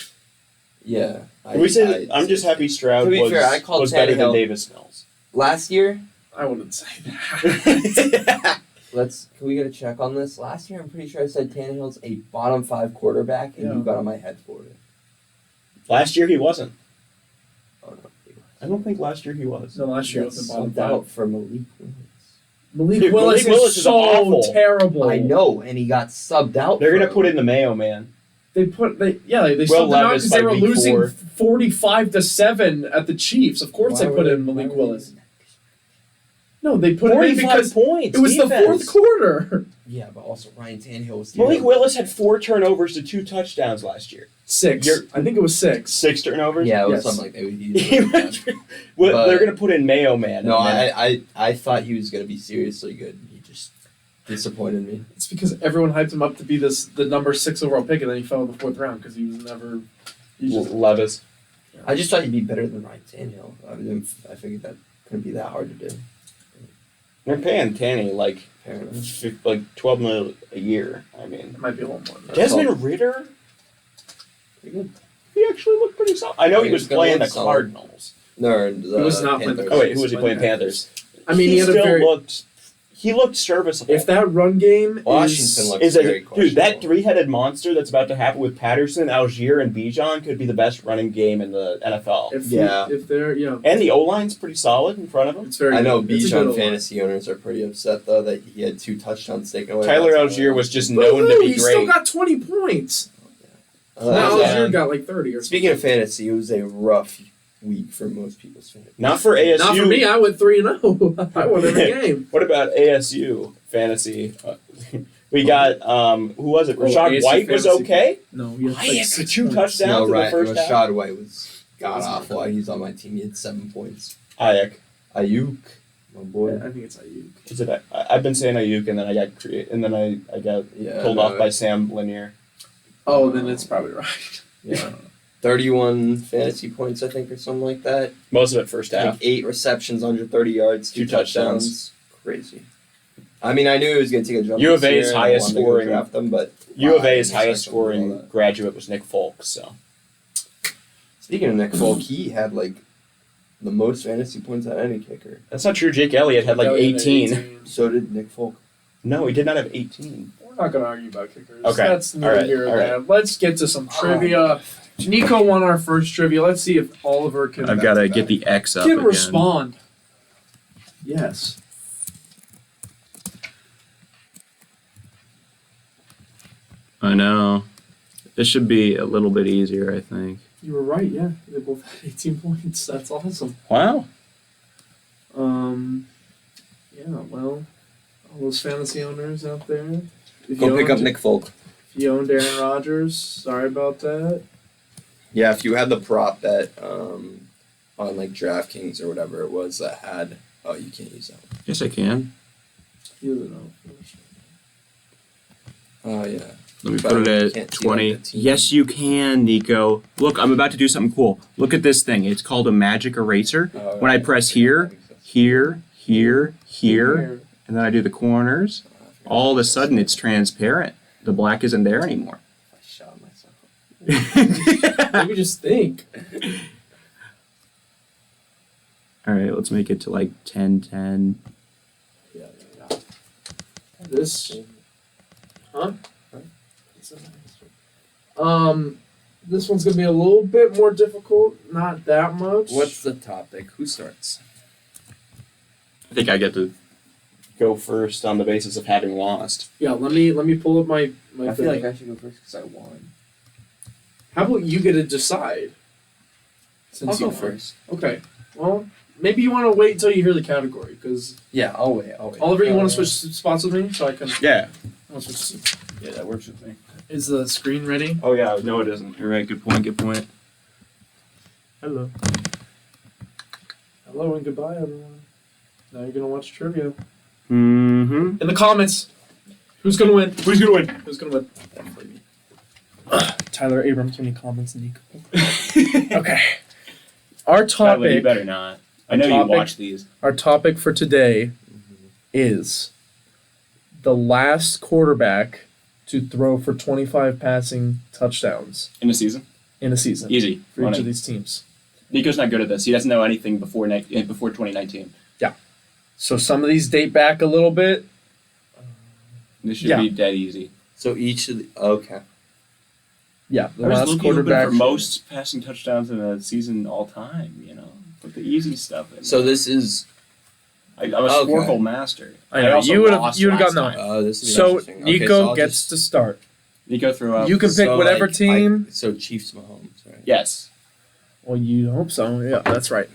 [SPEAKER 2] Yeah,
[SPEAKER 1] I'm just happy Stroud
[SPEAKER 2] To be
[SPEAKER 1] was,
[SPEAKER 2] fair, I called
[SPEAKER 1] was better than
[SPEAKER 2] Tannehill-
[SPEAKER 1] Davis Mills.
[SPEAKER 2] Last year.
[SPEAKER 3] I wouldn't say that.
[SPEAKER 2] Can we get a check on this? Last year, I'm pretty sure I said Tannehill's a bottom 5 quarterback, and
[SPEAKER 3] Yeah.
[SPEAKER 2] you got on my head for it.
[SPEAKER 1] Last year he wasn't.
[SPEAKER 2] Oh no,
[SPEAKER 1] I don't think last year he was.
[SPEAKER 3] No, last year
[SPEAKER 2] That's
[SPEAKER 3] was the bottom
[SPEAKER 2] subbed out
[SPEAKER 3] 5.
[SPEAKER 2] for Malik Willis.
[SPEAKER 3] Malik
[SPEAKER 1] Dude,
[SPEAKER 3] Willis
[SPEAKER 1] Malik Willis
[SPEAKER 3] is
[SPEAKER 1] is
[SPEAKER 3] so
[SPEAKER 1] awful.
[SPEAKER 3] terrible.
[SPEAKER 2] I know, and he got subbed out.
[SPEAKER 1] They're
[SPEAKER 2] for
[SPEAKER 1] gonna
[SPEAKER 2] him.
[SPEAKER 1] put in the Mayo man.
[SPEAKER 3] They subbed him out
[SPEAKER 1] Levis
[SPEAKER 3] because they
[SPEAKER 1] by
[SPEAKER 3] were
[SPEAKER 1] week
[SPEAKER 3] losing
[SPEAKER 1] 4.
[SPEAKER 3] 45-7 at the Chiefs. Of course, they put in Malik Willis. No, they put him in
[SPEAKER 1] 45
[SPEAKER 3] because
[SPEAKER 1] points.
[SPEAKER 3] it was the
[SPEAKER 1] defense.
[SPEAKER 3] fourth quarter.
[SPEAKER 2] Yeah, but also Ryan Tannehill was
[SPEAKER 1] Malik Willis had 4 turnovers to 2 touchdowns last year.
[SPEAKER 3] 6. I think it was 6.
[SPEAKER 1] 6 turnovers.
[SPEAKER 2] Yeah, it was
[SPEAKER 3] Yes.
[SPEAKER 2] something like that.
[SPEAKER 1] Well, they're gonna put in Mayo Man.
[SPEAKER 2] No, I thought he was gonna be seriously good. He just disappointed me.
[SPEAKER 3] It's because everyone hyped him up to be the number 6 overall pick, and then he fell in the 4th round because he was never.
[SPEAKER 1] Levis.
[SPEAKER 2] I just thought he'd be better than Ryan Tannehill. I figured that couldn't be that hard to do.
[SPEAKER 1] They're paying Tanny like
[SPEAKER 2] Apparently.
[SPEAKER 1] $12 million a year. I mean,
[SPEAKER 3] It might be a little more. Than that.
[SPEAKER 1] Desmond Ridder.
[SPEAKER 2] Pretty good.
[SPEAKER 1] He actually looked pretty solid. I know he
[SPEAKER 2] He
[SPEAKER 1] was
[SPEAKER 2] was gonna
[SPEAKER 1] playing the
[SPEAKER 2] look solid.
[SPEAKER 1] Cardinals.
[SPEAKER 2] No,
[SPEAKER 3] He was not playing the
[SPEAKER 2] Panthers.
[SPEAKER 1] Oh wait, who was he playing? Panthers.
[SPEAKER 3] I mean, he had a
[SPEAKER 1] still
[SPEAKER 3] very.
[SPEAKER 1] He looked serviceable.
[SPEAKER 3] If that run game
[SPEAKER 2] Washington looked
[SPEAKER 1] is
[SPEAKER 2] very
[SPEAKER 1] dude, that
[SPEAKER 2] questionable.
[SPEAKER 1] 3-headed monster that's about to happen with Patterson, Algier, and Bijan could be the best running game in the NFL.
[SPEAKER 3] if they're
[SPEAKER 1] And the O line's pretty solid in front of him.
[SPEAKER 3] it's very.
[SPEAKER 2] I know
[SPEAKER 3] good. It's a good
[SPEAKER 2] Bijan
[SPEAKER 3] O-line.
[SPEAKER 2] fantasy owners are pretty upset though that he had 2 touchdowns taken away.
[SPEAKER 1] Tyler
[SPEAKER 2] That's
[SPEAKER 1] Algier was just
[SPEAKER 3] Woo-hoo,
[SPEAKER 1] known to be
[SPEAKER 3] he still
[SPEAKER 1] great.
[SPEAKER 3] got 20 points.
[SPEAKER 2] Uh,
[SPEAKER 3] Now
[SPEAKER 2] yeah.
[SPEAKER 3] Algier got like 30 or
[SPEAKER 2] Speaking of fantasy, it was a rough week for most people's fantasy.
[SPEAKER 1] Not for ASU.
[SPEAKER 3] Not for me. I went 3-0. I won every game.
[SPEAKER 1] What about ASU fantasy? We got who was it?
[SPEAKER 3] Oh,
[SPEAKER 1] Rashad
[SPEAKER 3] ASU
[SPEAKER 1] White was
[SPEAKER 3] fantasy.
[SPEAKER 1] okay.
[SPEAKER 3] No, he had
[SPEAKER 1] He had
[SPEAKER 3] 6
[SPEAKER 1] 2
[SPEAKER 3] points.
[SPEAKER 1] touchdowns
[SPEAKER 2] No,
[SPEAKER 1] in the
[SPEAKER 2] right.
[SPEAKER 1] first half.
[SPEAKER 2] Rashad White was god awful. He's on my team. He had 7 points.
[SPEAKER 1] Ayuk.
[SPEAKER 2] Ayuk, my boy.
[SPEAKER 3] I think it's Ayuk.
[SPEAKER 1] Is it? I've been saying Ayuk, and then I got I got
[SPEAKER 2] Yeah,
[SPEAKER 1] pulled
[SPEAKER 2] no,
[SPEAKER 1] off by Sam Lanier.
[SPEAKER 3] Oh, then it's probably right.
[SPEAKER 2] Yeah. 31 fantasy points, I think, or something like that.
[SPEAKER 1] Most of it first half.
[SPEAKER 2] Like 8 receptions, 130 yards, 2
[SPEAKER 1] 2 touchdowns.
[SPEAKER 2] Crazy. I mean, I knew he was going to take a jump.
[SPEAKER 1] U of
[SPEAKER 2] this
[SPEAKER 1] A's
[SPEAKER 2] year, and I
[SPEAKER 1] highest
[SPEAKER 2] wanted to go
[SPEAKER 1] scoring-
[SPEAKER 2] draft them, but
[SPEAKER 1] U of
[SPEAKER 2] wow, I
[SPEAKER 1] A's
[SPEAKER 2] didn't
[SPEAKER 1] highest
[SPEAKER 2] expect him to do all
[SPEAKER 1] scoring
[SPEAKER 2] that.
[SPEAKER 1] graduate was Nick Folk. So
[SPEAKER 2] Speaking of Nick Folk, he had like the most fantasy points out of any kicker.
[SPEAKER 1] that's not true. Jake Elliott had like
[SPEAKER 3] Elliott had
[SPEAKER 1] 18.
[SPEAKER 2] So did Nick Folk.
[SPEAKER 1] No, he did not have 18.
[SPEAKER 3] We're not going to argue about kickers.
[SPEAKER 1] Okay.
[SPEAKER 3] That's
[SPEAKER 1] All
[SPEAKER 3] neither
[SPEAKER 1] right.
[SPEAKER 3] here
[SPEAKER 1] All
[SPEAKER 3] or
[SPEAKER 1] right.
[SPEAKER 3] there. Let's get to some trivia. Nico won our first trivia. Let's see if Oliver can.
[SPEAKER 1] I've got to get the X up
[SPEAKER 3] Can
[SPEAKER 1] again.
[SPEAKER 3] respond. Yes.
[SPEAKER 1] I know. This should be a little bit easier, I think.
[SPEAKER 3] You were right, yeah. They both had 18 points. That's awesome.
[SPEAKER 1] Wow.
[SPEAKER 3] Yeah, well, all those fantasy owners out there. If
[SPEAKER 2] Go
[SPEAKER 3] you
[SPEAKER 2] pick up
[SPEAKER 3] owned-
[SPEAKER 2] Nick Folk.
[SPEAKER 3] If you owned Aaron Rodgers, sorry about that.
[SPEAKER 2] Yeah, if you had the prop bet on like DraftKings or whatever it was that had, oh, you can't use that one.
[SPEAKER 1] Yes, I can.
[SPEAKER 3] You don't know.
[SPEAKER 2] Oh yeah.
[SPEAKER 1] Let me
[SPEAKER 2] But
[SPEAKER 1] put
[SPEAKER 2] you
[SPEAKER 1] it at
[SPEAKER 2] can't see,
[SPEAKER 1] 20.
[SPEAKER 2] like, the team.
[SPEAKER 1] Yes, you can, Nico. Look, I'm about to do something cool. Look at this thing. It's called a magic eraser.
[SPEAKER 2] Oh,
[SPEAKER 1] When I
[SPEAKER 2] right.
[SPEAKER 1] press here, here, and then I do the corners, all of a sudden it's transparent. The black isn't there anymore.
[SPEAKER 2] I shot myself.
[SPEAKER 3] Maybe just think.
[SPEAKER 1] All right, let's make it to like 10-10.
[SPEAKER 3] Yeah. This. Huh? This one's gonna be a little bit more difficult. Not that much.
[SPEAKER 2] What's the topic? Who starts?
[SPEAKER 1] I think I get to go first on the basis of having lost.
[SPEAKER 3] Yeah. Let me pull up my
[SPEAKER 2] I feel
[SPEAKER 3] thing.
[SPEAKER 2] like I should go first because I won.
[SPEAKER 3] How about you get to decide?
[SPEAKER 2] Since
[SPEAKER 3] I'll
[SPEAKER 2] you
[SPEAKER 3] go
[SPEAKER 2] first.
[SPEAKER 3] Okay. Well, maybe you want to wait until you hear the category, because
[SPEAKER 2] Yeah, I'll wait.
[SPEAKER 3] Oliver, you want to switch spots with me so I can.
[SPEAKER 1] Yeah.
[SPEAKER 3] I'll switch.
[SPEAKER 1] Yeah, that works with me.
[SPEAKER 3] Is the screen ready?
[SPEAKER 1] Oh, yeah. No, it isn't. You're right. Good point. Hello.
[SPEAKER 3] Hello and goodbye, everyone. Now you're gonna watch trivia.
[SPEAKER 1] Mm-hmm.
[SPEAKER 3] In the comments, who's gonna win?
[SPEAKER 1] Who's going to win?
[SPEAKER 3] Who's gonna win? Tyler Abrams, any comments, Nico? Okay. Our
[SPEAKER 1] Tyler, you
[SPEAKER 3] topic.
[SPEAKER 1] better not. I know
[SPEAKER 3] Topic.
[SPEAKER 1] you watch these.
[SPEAKER 3] Our topic for today is the last quarterback to throw for 25 passing touchdowns
[SPEAKER 1] In a season?
[SPEAKER 3] in a season
[SPEAKER 1] Easy.
[SPEAKER 3] for each
[SPEAKER 1] Money.
[SPEAKER 3] of these teams.
[SPEAKER 1] Nico's not good at this. He doesn't know anything before 2019.
[SPEAKER 3] So some of these date back a little bit.
[SPEAKER 1] This should
[SPEAKER 3] Yeah.
[SPEAKER 1] be dead easy.
[SPEAKER 2] So each of the okay.
[SPEAKER 3] Yeah, the
[SPEAKER 1] I was
[SPEAKER 3] last
[SPEAKER 1] looking
[SPEAKER 3] quarterback
[SPEAKER 1] for most passing touchdowns in a season all time, Put the easy stuff in.
[SPEAKER 2] So this is
[SPEAKER 1] I'm a
[SPEAKER 2] Okay.
[SPEAKER 1] Sporkle master.
[SPEAKER 3] I know,
[SPEAKER 1] also
[SPEAKER 3] you would've-
[SPEAKER 1] lost
[SPEAKER 3] you would've
[SPEAKER 1] last
[SPEAKER 3] gotten
[SPEAKER 1] time.
[SPEAKER 2] this is
[SPEAKER 3] So
[SPEAKER 2] interesting. Okay,
[SPEAKER 3] Nico
[SPEAKER 2] I'll
[SPEAKER 3] gets
[SPEAKER 2] just-
[SPEAKER 3] to start.
[SPEAKER 1] Nico threw out.
[SPEAKER 3] You can pick whatever team.
[SPEAKER 2] So Chiefs, Mahomes, right?
[SPEAKER 1] Yes.
[SPEAKER 3] Well, you hope so. Yeah, that's right.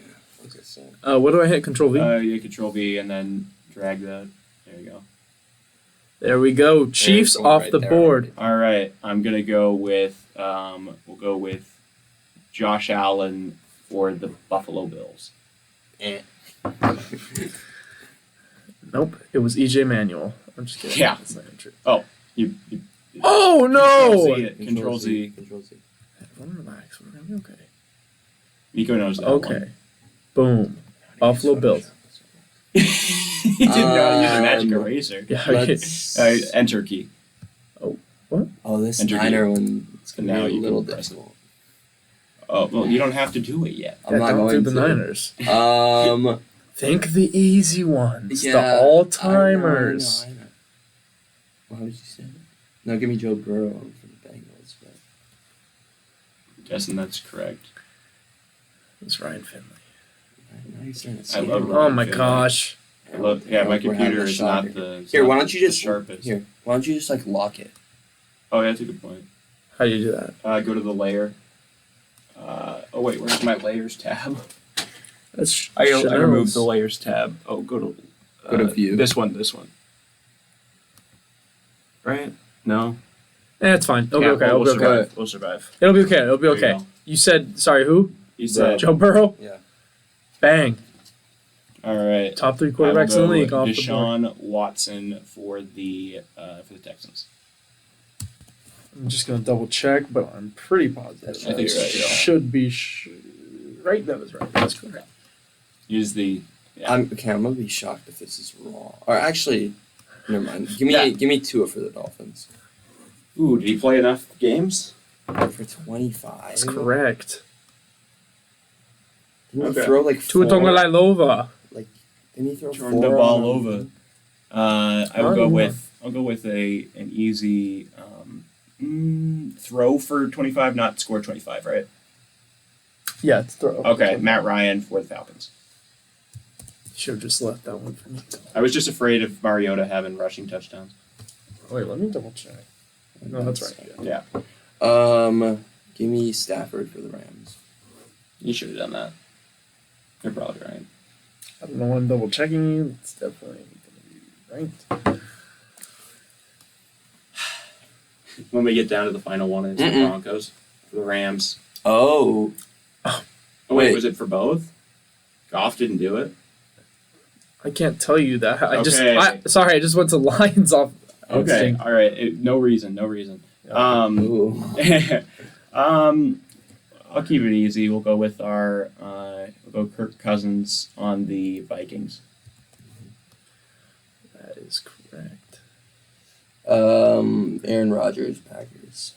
[SPEAKER 2] Okay, so.
[SPEAKER 3] What do I hit? Control V?
[SPEAKER 1] You Control V and then drag that. There you go.
[SPEAKER 3] There we go. Chiefs
[SPEAKER 2] There's one
[SPEAKER 3] off
[SPEAKER 2] right
[SPEAKER 3] the
[SPEAKER 2] there.
[SPEAKER 3] board.
[SPEAKER 1] All right. I'm gonna go with. We'll go with Josh Allen for the Buffalo Bills.
[SPEAKER 2] Eh.
[SPEAKER 3] Nope, it was EJ Manuel. I'm just kidding.
[SPEAKER 1] Yeah.
[SPEAKER 3] That's not even true.
[SPEAKER 1] You
[SPEAKER 3] Oh no!
[SPEAKER 1] Control Z.
[SPEAKER 2] Control Z.
[SPEAKER 3] Everyone relax. We're gonna be okay.
[SPEAKER 1] Nico knows that
[SPEAKER 3] Okay.
[SPEAKER 1] one.
[SPEAKER 3] Boom. Buffalo Bills.
[SPEAKER 1] He did not use a magic eraser.
[SPEAKER 3] Yeah.
[SPEAKER 2] Let's.
[SPEAKER 1] Enter key.
[SPEAKER 2] Oh, this
[SPEAKER 1] Enter
[SPEAKER 2] Niner one. It's gonna
[SPEAKER 1] Now
[SPEAKER 2] be
[SPEAKER 1] you
[SPEAKER 2] a little
[SPEAKER 1] can press it.
[SPEAKER 2] difficult.
[SPEAKER 1] Oh well, you don't have to do it yet.
[SPEAKER 2] I'm not
[SPEAKER 3] don't
[SPEAKER 2] going
[SPEAKER 3] do the
[SPEAKER 2] to.
[SPEAKER 3] Niners. Think the easy ones.
[SPEAKER 2] Yeah,
[SPEAKER 3] The all-timers.
[SPEAKER 2] I know. Well, how did you say it? No, give me Joe Burrow for the Bengals. But
[SPEAKER 1] Guessing that's correct.
[SPEAKER 3] It's Ryan Finley.
[SPEAKER 2] now you're starting to
[SPEAKER 1] I
[SPEAKER 2] see
[SPEAKER 1] love
[SPEAKER 2] it.
[SPEAKER 1] Ryan
[SPEAKER 3] Oh my
[SPEAKER 1] Finley.
[SPEAKER 3] gosh.
[SPEAKER 1] Look, yeah, my
[SPEAKER 2] We're having
[SPEAKER 1] computer
[SPEAKER 2] a
[SPEAKER 1] is
[SPEAKER 2] shocker.
[SPEAKER 1] not the.
[SPEAKER 2] Here, why
[SPEAKER 1] not
[SPEAKER 2] don't you
[SPEAKER 1] the
[SPEAKER 2] just
[SPEAKER 1] sharpest?
[SPEAKER 2] Here, why don't you just like lock it?
[SPEAKER 1] Oh, yeah, that's a good point.
[SPEAKER 3] How do you do that?
[SPEAKER 1] Go to the layer. Oh wait, where's my layers tab?
[SPEAKER 3] That's
[SPEAKER 1] I removed
[SPEAKER 3] Chanel's.
[SPEAKER 1] the layers tab. Oh, go to
[SPEAKER 2] view.
[SPEAKER 1] This one. Right? No.
[SPEAKER 3] It's fine. It'll
[SPEAKER 1] Yeah,
[SPEAKER 3] be okay.
[SPEAKER 1] We'll
[SPEAKER 3] It'll be okay.
[SPEAKER 1] survive. We'll survive.
[SPEAKER 3] It'll be okay. It'll be
[SPEAKER 1] There you
[SPEAKER 3] okay.
[SPEAKER 1] go.
[SPEAKER 3] You said, sorry, who?
[SPEAKER 1] You said.
[SPEAKER 3] Joe Burrow?
[SPEAKER 2] Yeah.
[SPEAKER 3] Bang.
[SPEAKER 1] All right.
[SPEAKER 3] Top 3
[SPEAKER 1] I
[SPEAKER 3] quarterbacks
[SPEAKER 1] will
[SPEAKER 3] in the league
[SPEAKER 1] go
[SPEAKER 3] off the board.
[SPEAKER 1] Deshaun Watson for the Texans.
[SPEAKER 3] I'm just going to double check, but I'm pretty positive.
[SPEAKER 1] I think you're right, yeah.
[SPEAKER 3] Should be right. That was right. That's correct.
[SPEAKER 1] Use the. Yeah.
[SPEAKER 2] I'm gonna be shocked if this is wrong. Or actually, never mind.
[SPEAKER 1] Yeah.
[SPEAKER 2] Give me Tua for the Dolphins.
[SPEAKER 1] Ooh, did he play enough games?
[SPEAKER 2] For 25.
[SPEAKER 3] That's correct.
[SPEAKER 2] Didn't he
[SPEAKER 1] Okay.
[SPEAKER 2] throw like
[SPEAKER 3] Tua
[SPEAKER 2] 4?
[SPEAKER 3] Tagovailoa.
[SPEAKER 2] Didn't he throw
[SPEAKER 1] Turned
[SPEAKER 2] 4
[SPEAKER 1] the ball
[SPEAKER 2] on-
[SPEAKER 1] over. I'll go with an easy throw for 25, not score 25, right?
[SPEAKER 3] Yeah, it's throw.
[SPEAKER 1] Okay, Matt Ryan for the Falcons.
[SPEAKER 3] Should have just left that one for me.
[SPEAKER 1] I was just afraid of Mariota having rushing touchdowns.
[SPEAKER 3] Wait, let me double check. No, that's right.
[SPEAKER 1] Yeah,
[SPEAKER 2] Give me Stafford for the Rams.
[SPEAKER 1] you should have done that. You're probably right.
[SPEAKER 3] I don't know why I'm double checking you. It's definitely going to be right.
[SPEAKER 1] When we get down to the final one, it's the
[SPEAKER 2] Mm-mm.
[SPEAKER 1] Broncos for the Rams.
[SPEAKER 2] Oh.
[SPEAKER 1] Oh wait,
[SPEAKER 2] Wait.
[SPEAKER 1] was it for both? Goff didn't do it.
[SPEAKER 3] I can't tell you that. I
[SPEAKER 1] Okay.
[SPEAKER 3] sorry, I just went to Lions off.
[SPEAKER 1] Okay,
[SPEAKER 3] instinct.
[SPEAKER 1] all right. No reason.
[SPEAKER 2] Ooh.
[SPEAKER 1] I'll keep it easy. We'll go with our we'll go Kirk Cousins on the Vikings.
[SPEAKER 3] That is correct.
[SPEAKER 2] Aaron Rodgers, Packers.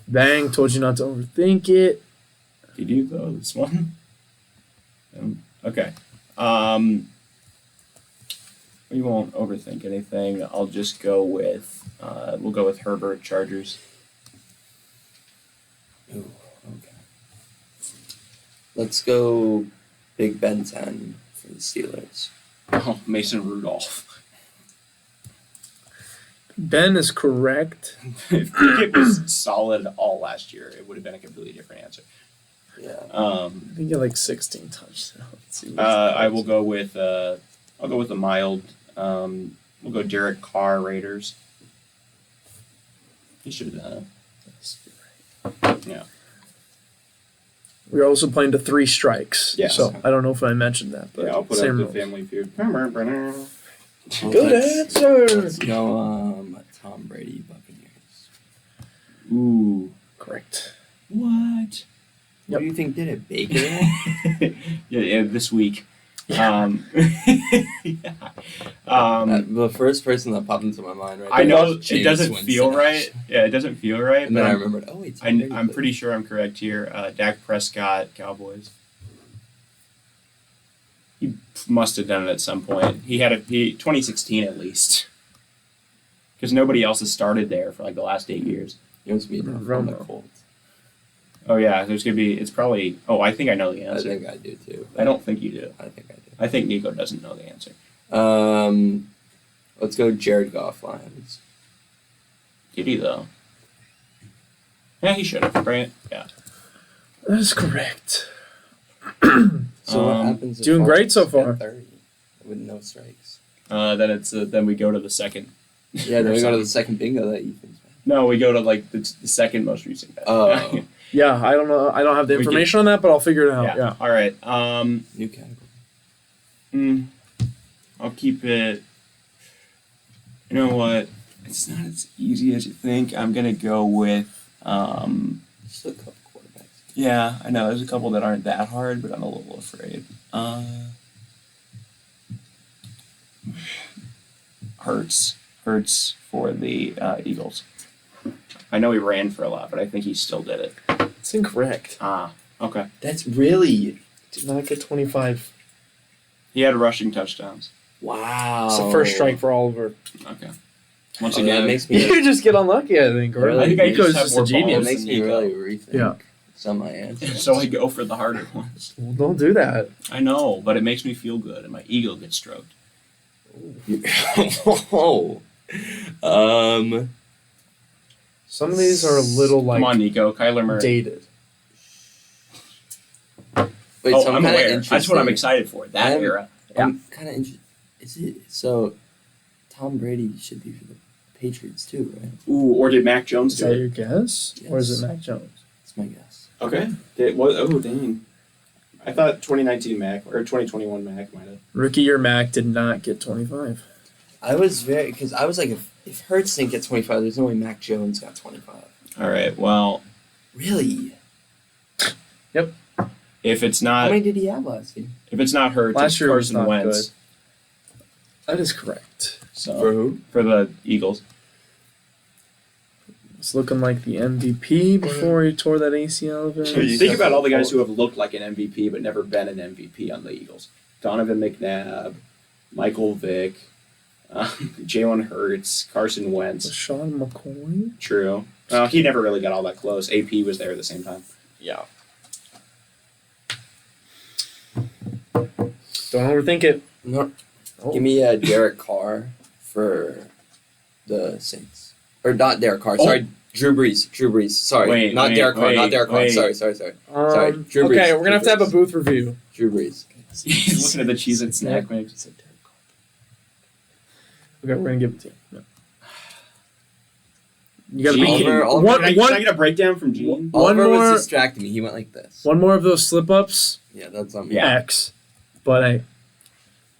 [SPEAKER 3] Bang! Told you not to overthink it.
[SPEAKER 1] Did you go this one? Okay. We won't overthink anything. I'll just go with we'll go with Herbert, Chargers.
[SPEAKER 2] Ooh, okay. Let's go Big Ben 10 for the Steelers.
[SPEAKER 1] Oh, Mason Rudolph.
[SPEAKER 3] Ben is correct.
[SPEAKER 1] If Pickett was solid all last year, it would have been a completely different answer.
[SPEAKER 2] Yeah.
[SPEAKER 3] I think you like 16 touchdowns. Let's see what's
[SPEAKER 1] I will go with I'll go with a mild. We'll go Derek Carr, Raiders. He should have done it. Yeah.
[SPEAKER 3] We're also playing to 3 strikes.
[SPEAKER 1] Yes.
[SPEAKER 3] So I don't know if I mentioned that, but
[SPEAKER 1] Yeah, I'll put
[SPEAKER 3] same
[SPEAKER 1] up the
[SPEAKER 3] rules.
[SPEAKER 1] Family Feud.
[SPEAKER 3] Good answer.
[SPEAKER 2] Let's go Tom Brady, Buccaneers.
[SPEAKER 1] Ooh.
[SPEAKER 3] Correct.
[SPEAKER 1] What?
[SPEAKER 2] What do you think did it, Baker?
[SPEAKER 1] yeah, this week.
[SPEAKER 3] Yeah.
[SPEAKER 2] The first person that popped into my mind right
[SPEAKER 1] I
[SPEAKER 2] now
[SPEAKER 1] know
[SPEAKER 2] was
[SPEAKER 1] it
[SPEAKER 2] James
[SPEAKER 1] doesn't
[SPEAKER 2] Winston,
[SPEAKER 1] feel right.
[SPEAKER 2] actually.
[SPEAKER 1] Yeah, it doesn't feel right.
[SPEAKER 2] And
[SPEAKER 1] But
[SPEAKER 2] then I
[SPEAKER 1] I'm,
[SPEAKER 2] remembered, oh wait, Tom Brady
[SPEAKER 1] I'm
[SPEAKER 2] played.
[SPEAKER 1] pretty sure I'm correct here. Dak Prescott, Cowboys. He must have done it at some point. He had 2016 at least, because nobody else has started there for like the last 8 years.
[SPEAKER 2] He wants me to
[SPEAKER 3] No,
[SPEAKER 2] from the
[SPEAKER 3] Romo.
[SPEAKER 2] Colts.
[SPEAKER 1] Oh yeah, there's gonna be. It's probably. Oh, I think I know the
[SPEAKER 2] I
[SPEAKER 1] answer.
[SPEAKER 2] think I do too.
[SPEAKER 1] I don't think you do.
[SPEAKER 2] I think I do.
[SPEAKER 1] I think Nico doesn't know the answer.
[SPEAKER 2] Let's go Jared Goff, Lions.
[SPEAKER 1] Did he though? Yeah, he should have, right? Yeah.
[SPEAKER 3] That is correct.
[SPEAKER 2] So what happens? If
[SPEAKER 3] Doing great so
[SPEAKER 2] Fox
[SPEAKER 3] far.
[SPEAKER 2] get 30 with no strikes.
[SPEAKER 1] Then we go to the second.
[SPEAKER 2] Yeah, then we go to the second bingo that you think.
[SPEAKER 1] No, we go to like the second most recent guy.
[SPEAKER 2] Oh.
[SPEAKER 3] Yeah, I don't know. I don't have the information on that, but I'll figure it out. Yeah.
[SPEAKER 1] All right.
[SPEAKER 2] New category.
[SPEAKER 1] I'll keep it. You know what? It's not as easy as you think. I'm gonna go with.
[SPEAKER 2] Just a couple quarterbacks.
[SPEAKER 1] Yeah, I know. There's a couple that aren't that hard, but I'm a little afraid. Hurts for the Eagles. I know he ran for a lot, but I think he still did it.
[SPEAKER 3] It's incorrect.
[SPEAKER 1] Okay.
[SPEAKER 2] That's really.
[SPEAKER 3] Did not get 25.
[SPEAKER 1] He had rushing touchdowns.
[SPEAKER 2] Wow.
[SPEAKER 3] It's the first strike for Oliver.
[SPEAKER 1] Okay. Once
[SPEAKER 2] That
[SPEAKER 1] again,
[SPEAKER 2] makes me.
[SPEAKER 3] You just get unlucky, I think. Right?
[SPEAKER 2] Really?
[SPEAKER 1] I think I
[SPEAKER 3] Nico's
[SPEAKER 1] just have
[SPEAKER 3] just
[SPEAKER 1] more
[SPEAKER 3] a genius.
[SPEAKER 2] It
[SPEAKER 1] balls.
[SPEAKER 2] makes me
[SPEAKER 1] Nico.
[SPEAKER 2] really rethink.
[SPEAKER 3] Yeah.
[SPEAKER 2] Some of my answers.
[SPEAKER 1] so I go for the harder ones.
[SPEAKER 3] Well, don't do that.
[SPEAKER 1] I know, but it makes me feel good, and my ego gets stroked.
[SPEAKER 2] Oh.
[SPEAKER 3] Some of these are a little
[SPEAKER 1] Come on,
[SPEAKER 3] like
[SPEAKER 1] Nico. Kyler Murray.
[SPEAKER 3] dated.
[SPEAKER 2] Wait,
[SPEAKER 1] Oh,
[SPEAKER 2] so
[SPEAKER 1] I'm
[SPEAKER 2] kinda
[SPEAKER 1] aware.
[SPEAKER 2] interested.
[SPEAKER 1] That's what I'm excited for. That
[SPEAKER 2] I'm-
[SPEAKER 1] era.
[SPEAKER 2] I'm kind of interested. Is it so? Tom Brady should be for the Patriots too, right?
[SPEAKER 1] Ooh, or did Mac Jones
[SPEAKER 3] Is
[SPEAKER 1] do
[SPEAKER 3] that
[SPEAKER 1] it?
[SPEAKER 3] your guess? Or is
[SPEAKER 2] Yes.
[SPEAKER 3] it Mac Jones?
[SPEAKER 2] That's my guess.
[SPEAKER 1] Okay. Dang. I thought 2019 Mac or 2021 Mac might have.
[SPEAKER 3] Rookie year Mac did not get 25.
[SPEAKER 2] I was because I was like, if Hurts didn't get 25, there's no way Mac Jones got 25.
[SPEAKER 1] All right. Well,
[SPEAKER 2] Really?
[SPEAKER 1] if it's
[SPEAKER 2] How
[SPEAKER 1] not
[SPEAKER 2] many did he have last year?
[SPEAKER 1] if it's not Hurts,
[SPEAKER 3] Last
[SPEAKER 1] it's
[SPEAKER 3] year was
[SPEAKER 1] Carson
[SPEAKER 3] not
[SPEAKER 1] Wentz.
[SPEAKER 3] That is correct.
[SPEAKER 1] So
[SPEAKER 2] who?
[SPEAKER 1] for the Eagles.
[SPEAKER 3] It's looking like the MVP before he tore that ACL.
[SPEAKER 1] Think about all the guys who have looked like an MVP but never been an MVP on the Eagles. Donovan McNabb, Michael Vick, Jalen Hurts, Carson Wentz.
[SPEAKER 3] Sean McCoy?
[SPEAKER 1] True. He never really got all that close. AP was there at the same time.
[SPEAKER 3] Yeah. Don't overthink it.
[SPEAKER 2] No.
[SPEAKER 3] Oh.
[SPEAKER 2] Give me Derek Carr for the Saints. Or not Derek Carr. Sorry, Drew Brees. Sorry,
[SPEAKER 1] Wait,
[SPEAKER 2] not
[SPEAKER 1] wait,
[SPEAKER 2] Derek Carr.
[SPEAKER 1] wait,
[SPEAKER 2] Not Derek Carr.
[SPEAKER 1] wait.
[SPEAKER 2] Sorry. Sorry, Drew Brees.
[SPEAKER 3] Okay, we're going to have a
[SPEAKER 2] Brees.
[SPEAKER 3] booth review.
[SPEAKER 2] Drew Brees.
[SPEAKER 1] He's looking at the cheese and snack mix.
[SPEAKER 3] Okay, we're going to give it to you. No. You got to
[SPEAKER 1] Gene.
[SPEAKER 3] be
[SPEAKER 2] Oliver,
[SPEAKER 1] Can I get a breakdown from Gene?
[SPEAKER 2] Oliver
[SPEAKER 3] more-
[SPEAKER 2] was distracting me. He went like this.
[SPEAKER 3] one more of those slip-ups,
[SPEAKER 2] Yeah, that's on me.
[SPEAKER 1] Yeah.
[SPEAKER 3] X. But hey,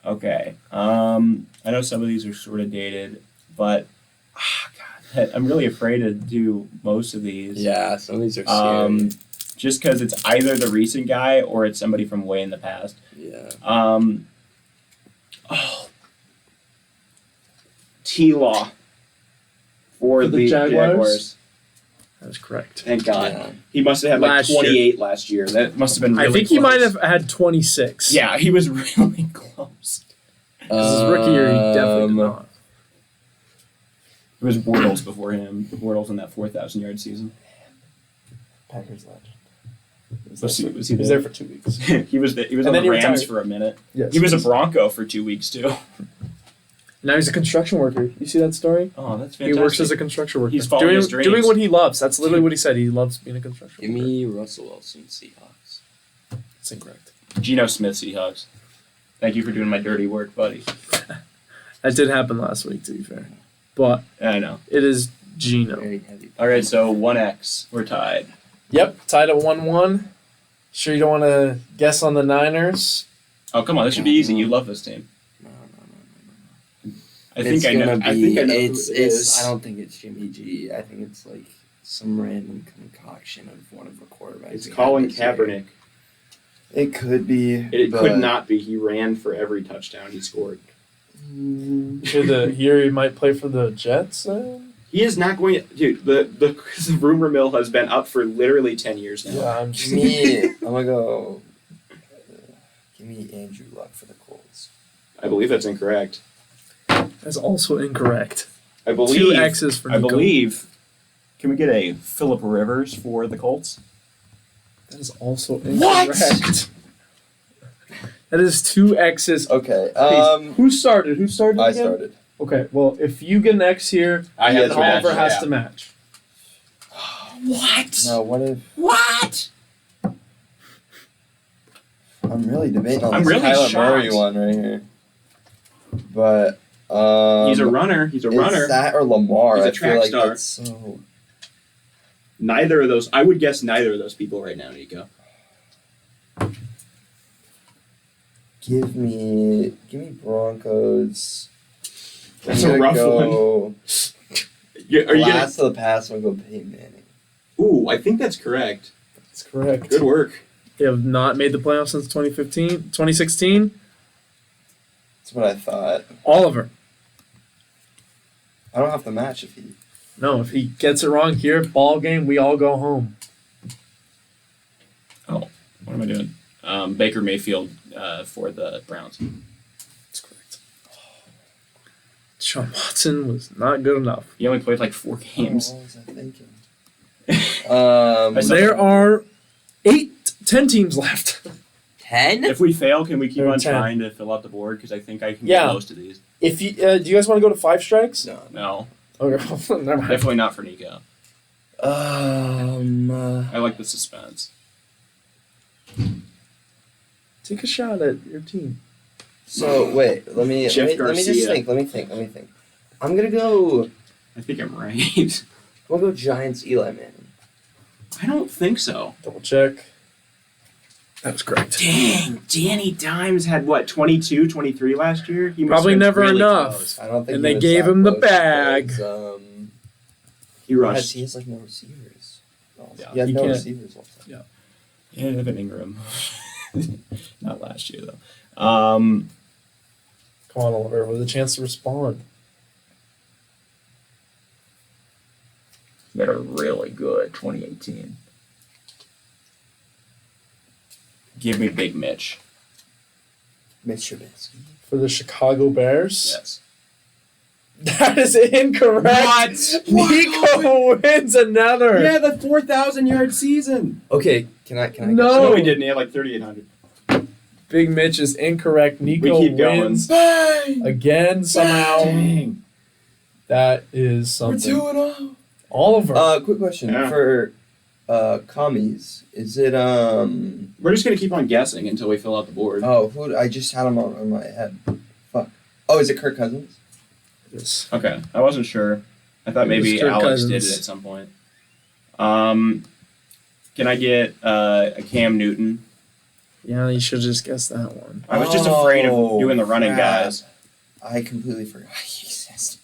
[SPEAKER 1] Okay. I know some of these are sort of dated, but God, I'm really afraid to do most of these.
[SPEAKER 2] Yeah, some of these are scary.
[SPEAKER 1] Just because it's either the recent guy or it's somebody from way in the past.
[SPEAKER 2] Yeah.
[SPEAKER 1] T-Law for the Jaguars.
[SPEAKER 3] that is correct.
[SPEAKER 1] Thank God.
[SPEAKER 2] Yeah.
[SPEAKER 1] He must have had like
[SPEAKER 3] Last year.
[SPEAKER 1] 28 last year. That must have been really
[SPEAKER 3] I think he
[SPEAKER 1] close.
[SPEAKER 3] might have had 26.
[SPEAKER 1] Yeah, he was really close.
[SPEAKER 3] Because his rookie year, he definitely did not.
[SPEAKER 1] It was Bortles before him. Bortles in that 4,000 yard season.
[SPEAKER 3] Packers legend.
[SPEAKER 1] Was he
[SPEAKER 3] He was there for 2 weeks.
[SPEAKER 1] he was
[SPEAKER 3] And
[SPEAKER 1] on
[SPEAKER 3] then
[SPEAKER 1] the
[SPEAKER 3] he
[SPEAKER 1] Rams
[SPEAKER 3] retired.
[SPEAKER 1] for a minute.
[SPEAKER 3] Yes.
[SPEAKER 1] He was a Bronco for 2 weeks too.
[SPEAKER 3] Now he's a construction worker. You see that story?
[SPEAKER 1] Oh, that's
[SPEAKER 3] He
[SPEAKER 1] fantastic.
[SPEAKER 3] works as a construction worker.
[SPEAKER 1] He's following his dreams.
[SPEAKER 3] Doing what he loves. That's literally what he said. He loves being a construction
[SPEAKER 2] Give
[SPEAKER 3] worker.
[SPEAKER 2] me Russell Wilson, Seahawks.
[SPEAKER 3] That's incorrect.
[SPEAKER 1] Geno Smith Seahawks. Thank you for doing my dirty work, buddy.
[SPEAKER 3] That did happen last week, to be fair. But
[SPEAKER 1] I know.
[SPEAKER 3] it is Gino.
[SPEAKER 2] Very heavy.
[SPEAKER 1] All right, so 1x. We're tied.
[SPEAKER 3] Yep, tied at 1-1. Sure you don't want to guess on the Niners?
[SPEAKER 1] Oh, come on. This should be easy. You love this team.
[SPEAKER 2] No.
[SPEAKER 1] I think
[SPEAKER 2] It's
[SPEAKER 1] I know.
[SPEAKER 2] gonna
[SPEAKER 1] I think I know.
[SPEAKER 2] It's.
[SPEAKER 1] who it is.
[SPEAKER 2] I don't think it's Jimmy G. I think it's like some random concoction of one of the quarterbacks.
[SPEAKER 1] It's
[SPEAKER 2] we had
[SPEAKER 1] Colin
[SPEAKER 2] this year.
[SPEAKER 1] Kaepernick.
[SPEAKER 2] It could be.
[SPEAKER 1] It
[SPEAKER 2] but-
[SPEAKER 1] could not be. He ran for every touchdown he scored.
[SPEAKER 3] Sure the year he might play for the Jets?
[SPEAKER 1] He is not going to. Dude, the rumor mill has been up for literally 10 years now.
[SPEAKER 3] Yeah, I'm
[SPEAKER 2] Give me. I'm gonna go. Give me Andrew Luck for the Colts.
[SPEAKER 1] I believe that's incorrect.
[SPEAKER 3] That's also incorrect.
[SPEAKER 1] I believe.
[SPEAKER 3] 2 X's for
[SPEAKER 1] I
[SPEAKER 3] Nico.
[SPEAKER 1] believe. Can we get a Phillip Rivers for the Colts?
[SPEAKER 3] That is also
[SPEAKER 1] What?
[SPEAKER 3] incorrect. That is 2 X's.
[SPEAKER 2] Okay.
[SPEAKER 3] Who started? Who started
[SPEAKER 2] I
[SPEAKER 3] again?
[SPEAKER 2] started.
[SPEAKER 3] Okay, well, if you get an X here,
[SPEAKER 1] I
[SPEAKER 2] have
[SPEAKER 3] then
[SPEAKER 2] to match,
[SPEAKER 3] Oliver has
[SPEAKER 1] yeah.
[SPEAKER 3] to match.
[SPEAKER 1] What?
[SPEAKER 2] No, what if
[SPEAKER 1] What?
[SPEAKER 2] I'm really debating on
[SPEAKER 1] I'm
[SPEAKER 2] this
[SPEAKER 1] really
[SPEAKER 2] Kyler
[SPEAKER 1] shocked.
[SPEAKER 2] Murray one right here. But
[SPEAKER 1] He's a runner. He's a runner.
[SPEAKER 2] Is that or Lamar?
[SPEAKER 1] He's a
[SPEAKER 2] I
[SPEAKER 1] track
[SPEAKER 2] feel like
[SPEAKER 1] star.
[SPEAKER 2] that's so.
[SPEAKER 1] Neither of those. I would guess neither of those people right now, Nico.
[SPEAKER 2] Give me Broncos.
[SPEAKER 1] That's
[SPEAKER 2] I'm
[SPEAKER 1] a
[SPEAKER 2] gonna
[SPEAKER 1] rough
[SPEAKER 2] go
[SPEAKER 1] one. Are you gonna?
[SPEAKER 2] last of the pass. I'm gonna go Peyton Manning.
[SPEAKER 1] Ooh, I think that's correct.
[SPEAKER 3] That's correct.
[SPEAKER 1] Good work.
[SPEAKER 3] They have not made the playoffs since 2016.
[SPEAKER 2] That's what I thought.
[SPEAKER 3] Oliver.
[SPEAKER 2] I don't have to match if he.
[SPEAKER 3] No, if he gets it wrong here, ball game, we all go home.
[SPEAKER 1] What am I doing? Baker Mayfield for the Browns.
[SPEAKER 3] That's correct. Deshaun Watson was not good enough.
[SPEAKER 1] He only played like 4 games.
[SPEAKER 2] What was I thinking?
[SPEAKER 3] There are 10 teams left.
[SPEAKER 2] 10?
[SPEAKER 1] If we fail, can we keep
[SPEAKER 3] There are
[SPEAKER 1] on
[SPEAKER 3] 10.
[SPEAKER 1] trying to fill out the board? Because I think I can
[SPEAKER 3] Yeah.
[SPEAKER 1] get most of these.
[SPEAKER 3] If you do you guys want to go to 5 strikes?
[SPEAKER 2] No.
[SPEAKER 1] No,
[SPEAKER 3] Okay, never mind.
[SPEAKER 1] definitely not for Nico.
[SPEAKER 2] Uh,
[SPEAKER 1] I like the suspense.
[SPEAKER 3] Take a shot at your team.
[SPEAKER 2] so wait, let me
[SPEAKER 1] Jeff
[SPEAKER 2] just
[SPEAKER 1] Garcia.
[SPEAKER 2] think. Let me think. I'm gonna go.
[SPEAKER 1] I think I'm right.
[SPEAKER 2] We'll go Giants. Eli Manning.
[SPEAKER 1] I don't think so.
[SPEAKER 3] Double check. That was correct.
[SPEAKER 1] Dang, Danny Dimes had what, 22, 23 last year? He must
[SPEAKER 3] Probably
[SPEAKER 1] have been
[SPEAKER 3] never
[SPEAKER 1] really
[SPEAKER 3] enough.
[SPEAKER 1] close.
[SPEAKER 2] I don't think.
[SPEAKER 3] And
[SPEAKER 2] he
[SPEAKER 3] they
[SPEAKER 2] was
[SPEAKER 3] gave
[SPEAKER 2] that
[SPEAKER 3] him the
[SPEAKER 2] close
[SPEAKER 3] bag.
[SPEAKER 2] because,
[SPEAKER 1] He rushed.
[SPEAKER 2] he has like no receivers.
[SPEAKER 1] Yeah,
[SPEAKER 2] he has
[SPEAKER 3] he
[SPEAKER 2] no
[SPEAKER 3] can't.
[SPEAKER 2] receivers. Also.
[SPEAKER 3] Yeah.
[SPEAKER 1] Yeah, Evan Ingram. Not last year though.
[SPEAKER 3] Come on, Oliver, with a chance to respond.
[SPEAKER 1] They're really good. 2018. Give me Big Mitch.
[SPEAKER 2] Mitch Trubisky.
[SPEAKER 3] For the Chicago Bears.
[SPEAKER 1] Yes.
[SPEAKER 3] That is incorrect. Nico wins another.
[SPEAKER 1] Yeah, the 4,000-yard season.
[SPEAKER 2] Okay, can I?
[SPEAKER 3] No.
[SPEAKER 1] No, he didn't. He had like 3,800.
[SPEAKER 3] Big Mitch is incorrect. Nico
[SPEAKER 1] We keep going.
[SPEAKER 3] wins
[SPEAKER 2] Bang!
[SPEAKER 3] again somehow.
[SPEAKER 1] Dang.
[SPEAKER 3] That is
[SPEAKER 2] We're
[SPEAKER 3] something.
[SPEAKER 2] 2-0.
[SPEAKER 3] Oliver.
[SPEAKER 2] Quick question
[SPEAKER 1] Yeah.
[SPEAKER 2] for commies. Is it
[SPEAKER 1] We're just gonna keep on guessing until we fill out the board.
[SPEAKER 2] Oh, who? I just had him on my head. Fuck. Oh, is it Kirk Cousins?
[SPEAKER 3] Yes.
[SPEAKER 1] Okay, I wasn't sure. I thought maybe
[SPEAKER 3] Kirk
[SPEAKER 1] Alex did
[SPEAKER 3] Cousins.
[SPEAKER 1] it at some point. Can I get a Cam Newton?
[SPEAKER 3] Yeah, you should have just guessed that one.
[SPEAKER 1] I was just afraid of
[SPEAKER 2] Oh,
[SPEAKER 1] doing the running
[SPEAKER 2] crap.
[SPEAKER 1] guys.
[SPEAKER 2] I completely forgot he existed.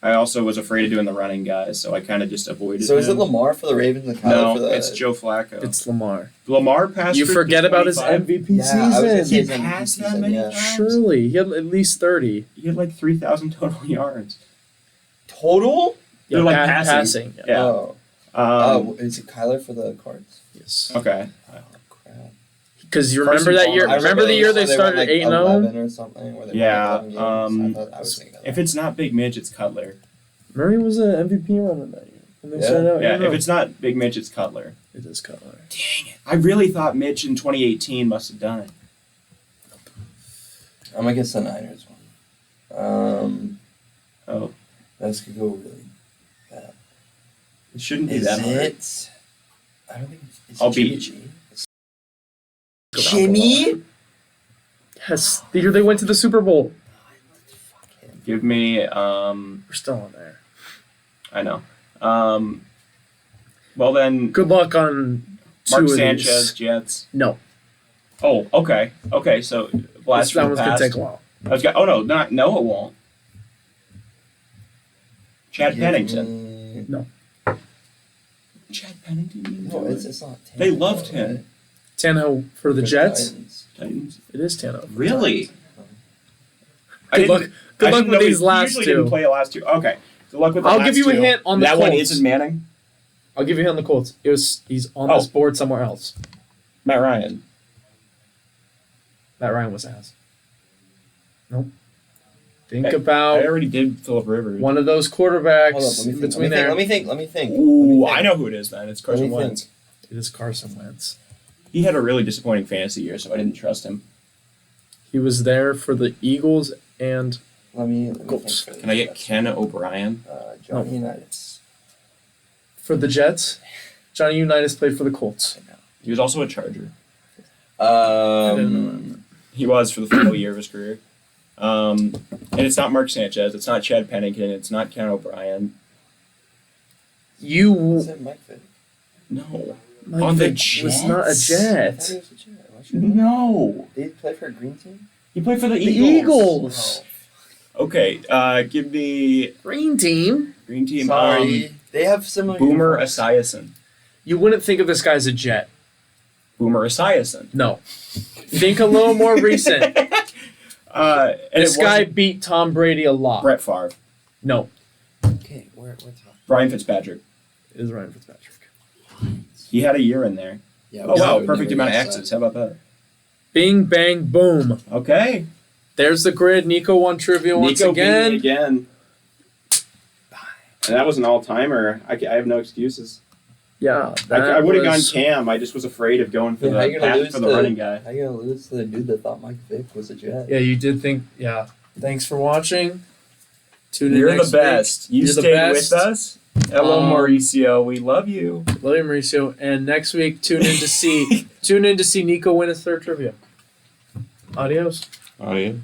[SPEAKER 1] I also was afraid of doing the running guys, so I kind of just avoided
[SPEAKER 2] So is it
[SPEAKER 1] him.
[SPEAKER 2] Lamar for the Ravens and Kyler
[SPEAKER 1] No,
[SPEAKER 2] for the?
[SPEAKER 1] it's Joe Flacco.
[SPEAKER 3] It's Lamar.
[SPEAKER 1] Lamar passed.
[SPEAKER 3] You
[SPEAKER 1] for
[SPEAKER 3] forget about his
[SPEAKER 1] 25.
[SPEAKER 3] MVP
[SPEAKER 2] Yeah, I was gonna
[SPEAKER 3] season.
[SPEAKER 2] say
[SPEAKER 1] He
[SPEAKER 2] his MVP
[SPEAKER 1] passed that
[SPEAKER 2] season,
[SPEAKER 1] many
[SPEAKER 2] yeah.
[SPEAKER 1] times?
[SPEAKER 3] Surely. He had at least 30.
[SPEAKER 1] He had like 3,000 total yards.
[SPEAKER 2] Total?
[SPEAKER 1] They're like
[SPEAKER 3] passing. Yeah.
[SPEAKER 1] Yeah.
[SPEAKER 2] Oh. Is it Kyler for the Cards?
[SPEAKER 3] Yes.
[SPEAKER 1] Okay.
[SPEAKER 2] Oh crap!
[SPEAKER 3] Because you
[SPEAKER 1] Carson
[SPEAKER 3] remember that year?
[SPEAKER 1] Palmer.
[SPEAKER 3] Remember the year they
[SPEAKER 2] went,
[SPEAKER 3] started
[SPEAKER 2] like,
[SPEAKER 3] 8-0?
[SPEAKER 2] 11 or something. Where they
[SPEAKER 1] Yeah,
[SPEAKER 2] won 11 games. I was thinking of
[SPEAKER 1] If
[SPEAKER 2] that.
[SPEAKER 1] it's not Big Mitch, it's Cutler.
[SPEAKER 3] Murray was an MVP runner that year. When they
[SPEAKER 2] Yeah.
[SPEAKER 3] started out.
[SPEAKER 1] Yeah,
[SPEAKER 3] 8-0.
[SPEAKER 1] if it's not Big Mitch, it's Cutler.
[SPEAKER 3] It is Cutler.
[SPEAKER 1] Dang it. I really thought Mitch in 2018 must have done it.
[SPEAKER 2] I'm gonna guess the Niners one.
[SPEAKER 1] Oh,
[SPEAKER 2] This could go really bad.
[SPEAKER 1] it shouldn't be
[SPEAKER 2] Is
[SPEAKER 1] that hard.
[SPEAKER 2] it? I don't think it's.
[SPEAKER 1] I'll
[SPEAKER 2] Jimmy
[SPEAKER 1] beat
[SPEAKER 2] G?
[SPEAKER 3] Jimmy? Yes. The year they went to the Super Bowl.
[SPEAKER 2] Fuck him.
[SPEAKER 1] Give me,
[SPEAKER 3] We're still on there.
[SPEAKER 1] I know. Well then,
[SPEAKER 3] Good luck on
[SPEAKER 1] Mark
[SPEAKER 3] two of
[SPEAKER 1] Sanchez,
[SPEAKER 3] these.
[SPEAKER 1] Jets.
[SPEAKER 3] No.
[SPEAKER 1] Oh, okay. Okay, so blast
[SPEAKER 3] That
[SPEAKER 1] from
[SPEAKER 3] one's
[SPEAKER 1] the
[SPEAKER 3] going
[SPEAKER 1] past.
[SPEAKER 3] to take a while.
[SPEAKER 1] Oh no, no, it won't. Chad
[SPEAKER 2] Give
[SPEAKER 1] Pennington.
[SPEAKER 2] me-
[SPEAKER 1] Chad Pennington. didn't
[SPEAKER 2] No,
[SPEAKER 1] do
[SPEAKER 2] it's
[SPEAKER 1] it.
[SPEAKER 2] not.
[SPEAKER 1] They
[SPEAKER 2] Tannehill,
[SPEAKER 1] loved him.
[SPEAKER 2] right?
[SPEAKER 3] Tannehill for the
[SPEAKER 2] For
[SPEAKER 3] Jets?
[SPEAKER 2] Titans.
[SPEAKER 1] Titans.
[SPEAKER 3] It is Tannehill.
[SPEAKER 1] Really?
[SPEAKER 3] Good
[SPEAKER 1] I didn't-
[SPEAKER 3] luck. Good
[SPEAKER 1] I
[SPEAKER 3] luck
[SPEAKER 1] didn't
[SPEAKER 3] with
[SPEAKER 1] know
[SPEAKER 3] these
[SPEAKER 1] he
[SPEAKER 3] last
[SPEAKER 1] usually
[SPEAKER 3] two.
[SPEAKER 1] Didn't play the last two. Okay. Good luck with the
[SPEAKER 3] I'll
[SPEAKER 1] last
[SPEAKER 3] give you a
[SPEAKER 1] two.
[SPEAKER 3] hint on the
[SPEAKER 1] that
[SPEAKER 3] Colts.
[SPEAKER 1] one isn't Manning.
[SPEAKER 3] I'll give you a hint on the Colts. He's on
[SPEAKER 1] Oh.
[SPEAKER 3] this board somewhere else.
[SPEAKER 1] Matt Ryan.
[SPEAKER 3] Matt Ryan was ass. Nope. Think
[SPEAKER 1] I
[SPEAKER 3] about
[SPEAKER 1] already did Phillip Rivers.
[SPEAKER 3] one of those
[SPEAKER 2] Hold up,
[SPEAKER 3] quarterbacks
[SPEAKER 2] let me
[SPEAKER 3] in
[SPEAKER 2] think.
[SPEAKER 3] between there.
[SPEAKER 2] Let me think.
[SPEAKER 1] Ooh, I know who it is then. It's
[SPEAKER 2] Let me
[SPEAKER 1] Carson Wentz.
[SPEAKER 2] think.
[SPEAKER 3] It is Carson Wentz.
[SPEAKER 1] He had a really disappointing fantasy year, so I didn't trust him.
[SPEAKER 3] He was there for the Eagles and
[SPEAKER 2] Let me
[SPEAKER 3] Colts.
[SPEAKER 2] think for
[SPEAKER 1] Can I get
[SPEAKER 2] Jets.
[SPEAKER 1] Ken O'Brien?
[SPEAKER 2] Johnny Unitas.
[SPEAKER 3] For the Jets, Johnny Unitas played for the Colts.
[SPEAKER 1] He was also a Charger.
[SPEAKER 3] I didn't know that.
[SPEAKER 1] He was for the final year of his career. And it's not Mark Sanchez. It's not Chad Pennington. It's not Ken O'Brien.
[SPEAKER 2] Is it Mike Vick?
[SPEAKER 1] No.
[SPEAKER 3] Mike
[SPEAKER 1] On the
[SPEAKER 3] Vick was not a
[SPEAKER 2] I
[SPEAKER 3] Jet.
[SPEAKER 2] thought he was a Jet. Why should I know?
[SPEAKER 1] No.
[SPEAKER 2] Did he play for a green team?
[SPEAKER 1] He played for the
[SPEAKER 3] The
[SPEAKER 1] Eagles.
[SPEAKER 3] Eagles.
[SPEAKER 1] Okay. Give me
[SPEAKER 3] Green team.
[SPEAKER 1] Green Team.
[SPEAKER 2] Sorry. They have similar
[SPEAKER 1] Boomer
[SPEAKER 2] uniforms.
[SPEAKER 1] Esiason.
[SPEAKER 3] You wouldn't think of this guy as a Jet.
[SPEAKER 1] Boomer Esiason.
[SPEAKER 3] No. Think a little more recent.
[SPEAKER 1] And
[SPEAKER 3] This
[SPEAKER 1] it
[SPEAKER 3] guy
[SPEAKER 1] wasn't
[SPEAKER 3] beat Tom Brady a lot.
[SPEAKER 1] Brett Favre.
[SPEAKER 3] No.
[SPEAKER 2] Okay, we're talking.
[SPEAKER 1] Brian Fitzpatrick.
[SPEAKER 3] It is Ryan Fitzpatrick.
[SPEAKER 1] He had a year in there.
[SPEAKER 2] Yeah,
[SPEAKER 1] Oh wow,
[SPEAKER 2] I would
[SPEAKER 1] perfect
[SPEAKER 2] never
[SPEAKER 1] amount of
[SPEAKER 2] guess
[SPEAKER 1] X's. How about that?
[SPEAKER 3] Bing, bang, boom.
[SPEAKER 1] Okay.
[SPEAKER 3] There's the grid. Nico won trivia once
[SPEAKER 1] Nico
[SPEAKER 3] again.
[SPEAKER 1] beat me again. And that was an all-timer. I have no excuses.
[SPEAKER 3] Yeah.
[SPEAKER 1] I would have gone Cam. I just was afraid of going for
[SPEAKER 2] Yeah, how you gonna
[SPEAKER 1] the
[SPEAKER 2] lose to-
[SPEAKER 1] running guy.
[SPEAKER 2] How you gonna lose to the dude that thought Mike Vick was a Jet?
[SPEAKER 3] Yeah, you did think. Yeah. Thanks for watching. Tune in
[SPEAKER 1] You're
[SPEAKER 3] next
[SPEAKER 1] the best. You
[SPEAKER 3] You're the
[SPEAKER 1] stayed
[SPEAKER 3] best.
[SPEAKER 1] with us. Hello,
[SPEAKER 3] Um,
[SPEAKER 1] Mauricio. We love you.
[SPEAKER 3] week. Love you, Mauricio. And next week, tune in to see Nico win his third trivia. Adios.
[SPEAKER 1] Oh, yeah.